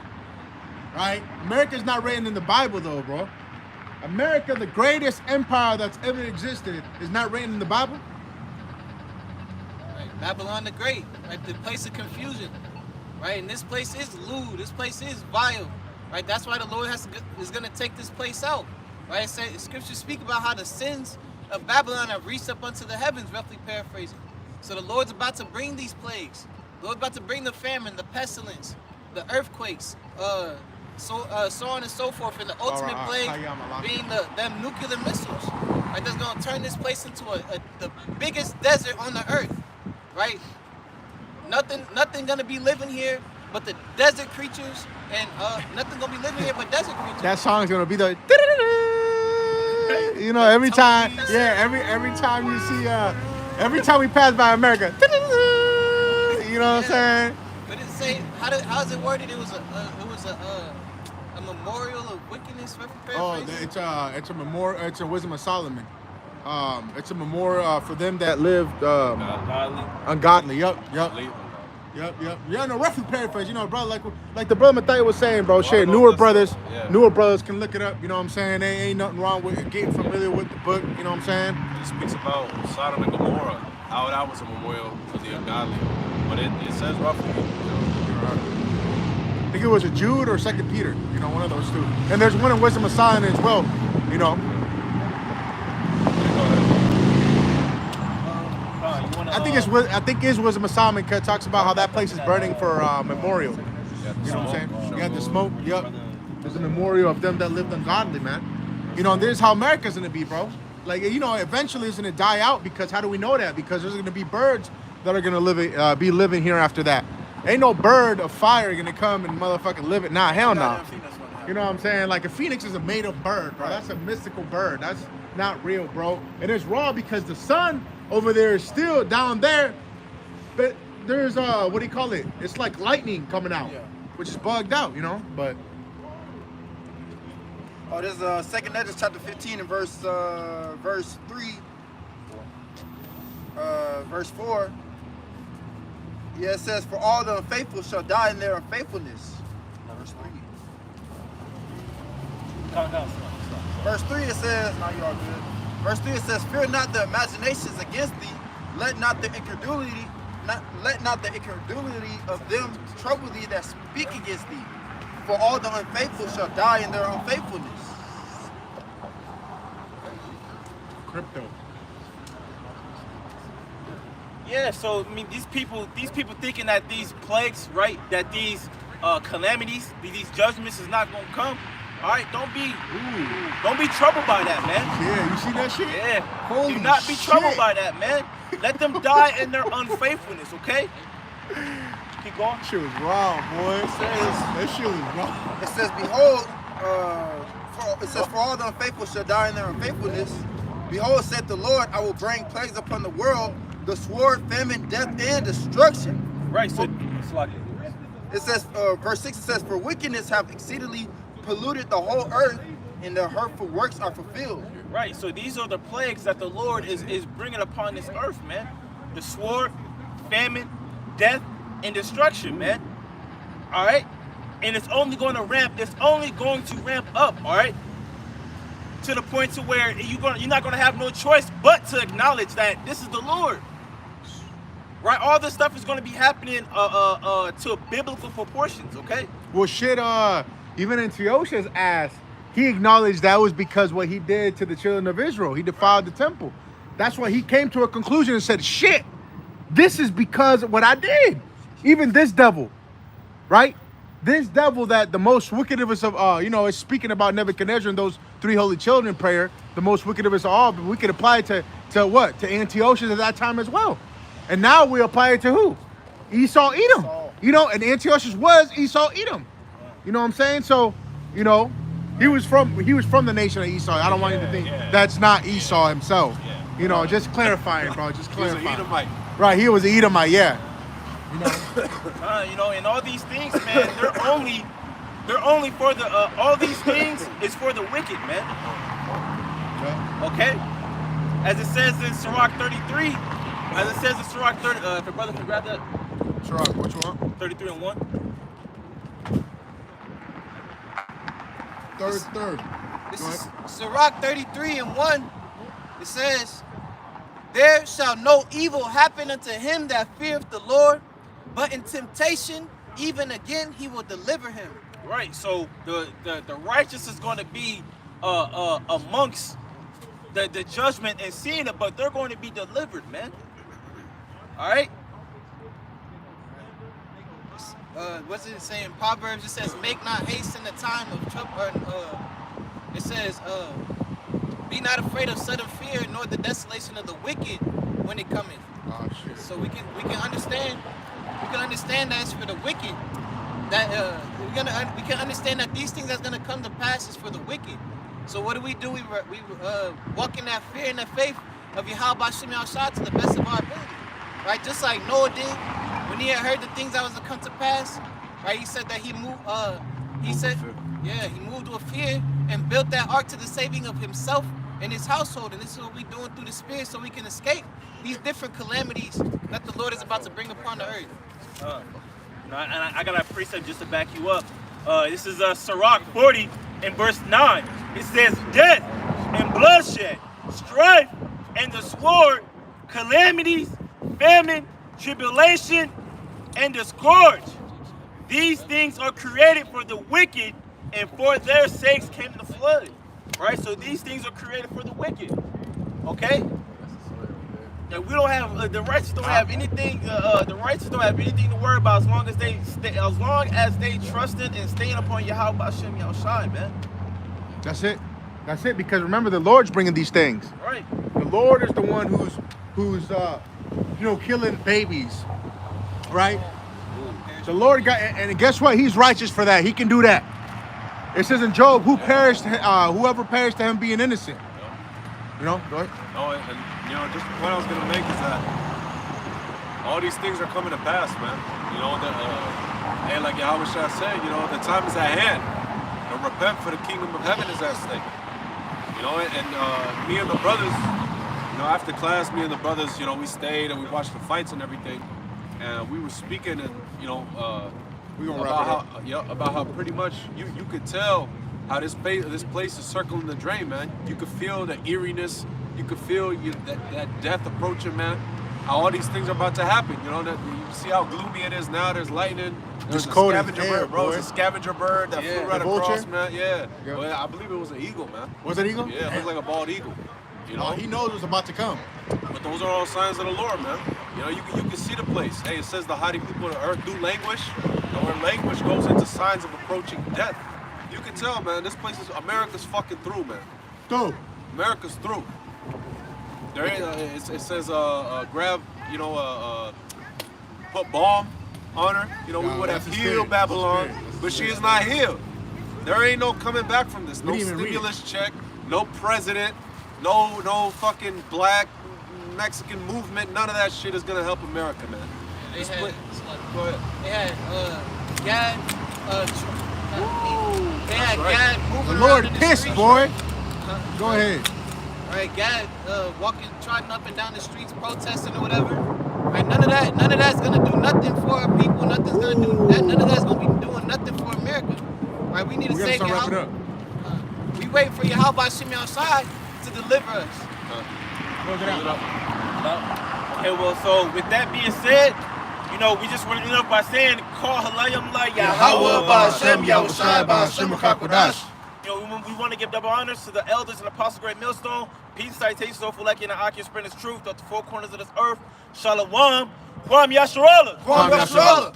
Right? America's not written in the Bible though, bro. America, the greatest empire that's ever existed, is not written in the Bible. Right? Babylon the Great, right? The place of confusion, right? And this place is lewd. This place is vile, right? That's why the Lord is going to take this place out, right? It says, Scriptures speak about how the sins of Babylon have reached up unto the heavens, roughly paraphrasing. So the Lord's about to bring these plagues. The Lord's about to bring the famine, the pestilence, the earthquakes, so on and so forth. And the ultimate plague being them nuclear missiles. Right, that's gonna turn this place into the biggest desert on the earth. Right? Nothing gonna be living here but the desert creatures, and nothing gonna be living here but desert creatures. That song's gonna be the. You know, every time, every time you see, every time we pass by America, you know what I'm saying? But it say how is it worded? It was a memorial of wickedness. Oh, it's a memorial. It's a Wisdom of Solomon. It's a memorial for them that lived ungodly. Yep. Yeah, no, roughly paraphrase. You know, brother, like the brother Matthias was saying, bro. Shit, newer brothers can look it up. You know what I'm saying? There ain't nothing wrong with getting familiar with the book. You know what I'm saying? It speaks about Sodom and Gomorrah, how that was a memorial to the ungodly. But it says roughly. I think it was a Jude or 2 Peter. You know, one of those two. And there's one in Wisdom of Solomon as well. You know. I think it's Wisdom of Solomon because it talks about how that place is burning for memorial. You know what I'm saying? You got the smoke. Yep. There's a memorial of them that lived ungodly, man. You know, and this is how America's gonna be, bro. Like, you know, eventually it's gonna die out because how do we know that? Because there's gonna be birds that are gonna be living here after that. Ain't no bird of fire gonna come and motherfucking live it. Nah, hell no. You know what I'm saying? Like a phoenix is a made-up bird, bro. That's a mystical bird. That's not real, bro. And it's raw because the sun over there is still down there, but there's what do you call it? It's like lightning coming out, which is bugged out, you know. But there's 2 Edges chapter 15 and verse 3, verse 4. Yeah, it says, "For all the unfaithful shall die in their unfaithfulness." Verse 3. Verse 3 it says, "Now you all good." Verse 3 it says, "Fear not the imaginations against thee, let not the incredulity of them trouble thee that speak against thee. For all the unfaithful shall die in their unfaithfulness." Crypto. Yeah, so I mean, these people thinking that these plagues, right, that these calamities, these judgments is not gonna come. All right, don't be troubled by that, man. Yeah, you see that shit? Yeah, Holy do not be troubled shit. by that, man. Let them die in their unfaithfulness, okay? Keep going. That shit was wrong, boy. That shit was wrong. It says, "Behold," "For all the unfaithful shall die in their unfaithfulness. Behold, said the Lord, I will bring plagues upon the world, the sword, famine, death, and destruction." Right, so it says, verse 6, it says, "For wickedness have exceedingly polluted the whole earth, and their hurtful works are fulfilled." Right, so these are the plagues that the Lord is bringing upon this earth, man. The sword, famine, death, and destruction, man. All right, and it's only going to ramp up, all right, to the point to where you're not going to have no choice but to acknowledge that this is the Lord. Right, all this stuff is going to be happening to biblical proportions, okay? Well, shit, even Antiochus ass, he acknowledged that was because what he did to the children of Israel. He defiled the temple. That's why he came to a conclusion and said, shit, this is because of what I did. Even this devil, right? This devil that the most wicked of us of, is speaking about Nebuchadnezzar and those 3 holy children prayer, the most wicked of us all, but we could apply it to what? To Antiochus at that time as well. And now we apply it to who? Esau, Edom. You know, and Antiochus was Esau, Edom. You know what I'm saying? So, you know, he was from the nation of Esau. I don't want you to think that's not Esau himself. You know, just clarifying, bro. Just clarifying. He was an Edomite. Right, he was an Edomite, yeah. You know, and all these things, man, they're only for the all these things is for the wicked, man. Okay? As it says in Sirach 33, as it says in Sirach 30, if the brother can grab that. Sirach, which one? 33 and 1. Third. This is Sirach 33 and 1. It says, "There shall no evil happen unto him that feareth the Lord, but in temptation, even again, he will deliver him." Right. So the righteous is going to be amongst the judgment and seeing it, but they're going to be delivered, man. All right. What's it saying? Proverbs, it says, make not haste in the time of trouble. It says, be not afraid of sudden fear, nor the desolation of the wicked when it cometh. Oh shit. So we can understand that it's for the wicked. That we can understand that these things that's gonna come to pass is for the wicked. So what do? We walk in that fear and that faith of Yahweh Shem Yahushua to the best of our ability, right? Just like Noah did when he had heard the things that was to come to pass, right? He said that he moved. He moved with fear and built that ark to the saving of himself and his household. And this is what we're doing through the Spirit, so we can escape these different calamities that the Lord is about to bring upon the earth. And I got a precept just to back you up. This is Sirach 40 and verse 9. It says, death and bloodshed, strife and the sword, calamities, famine, tribulation, and the scourge. These things are created for the wicked, and for their sakes came the flood. Right? So these things are created for the wicked. Okay? And we don't have the righteous don't have anything. The righteous don't have anything to worry about as long as they trusted and staying upon Yahweh Hashem Yahushua, man. That's it. That's it. Because remember, the Lord's bringing these things. Right. The Lord is the one who's killing babies, right? The Lord got, and guess what? He's righteous for that. He can do that. It says in Job, whoever perished to him being innocent. You know, go ahead. No, and just the point I was gonna make is that all these things are coming to pass, man. You know, and like Yahweh Shah said, the time is at hand. Repent, for the kingdom of heaven is at stake. And me and the brothers, after class, me and the brothers, we stayed and we watched the fights and everything, and we were speaking and about how pretty much you could tell how this place is circling the drain, man. You could feel the eeriness. You could feel that death approaching, man. How all these things are about to happen. That you see how gloomy it is now. There's lightning. There's a scavenger bird, bro. It's a scavenger bird that flew right across, man. Yeah. Well, I believe it was an eagle, man. Was it an eagle? Yeah, it looked like a bald eagle. He knows what's about to come. But those are all signs of the Lord, man. You can see the place. Hey, it says the haughty people of the earth do languish. And when language goes into signs of approaching death, you can tell, man, this place is, America's fucking through, man. Through. America's through. There ain't, it says, grab, put balm on her. We would have healed Babylon, but she is not healed. There ain't no coming back from this. No stimulus check, no president, no fucking black Mexican movement. None of that shit is gonna help America, man. They had, go ahead. They had Gad. They had Gad moving the Lord around in the pissed, streets. boy. Go ahead. Right, Gad walking, trotting up and down the streets, protesting or whatever. Right, none of that's gonna do nothing for our people. Nothing's gonna do that. None of that's gonna be doing nothing for America. Right, we need to say we wait for Yahweh Shem Yahushua to deliver us. Close it out. Okay, well, so with that being said, we just want to end up by saying, call Halayim La Yahweh Ba'Shem Yahushua Ba'Shem Chakadash. We want to give double honors to the elders and apostles, great millstone. Peace, citations, so for like in the Akim spreading truth throughout the four corners of this earth. Shalom. Kwam Yasharallah. Kwam Yasharallah.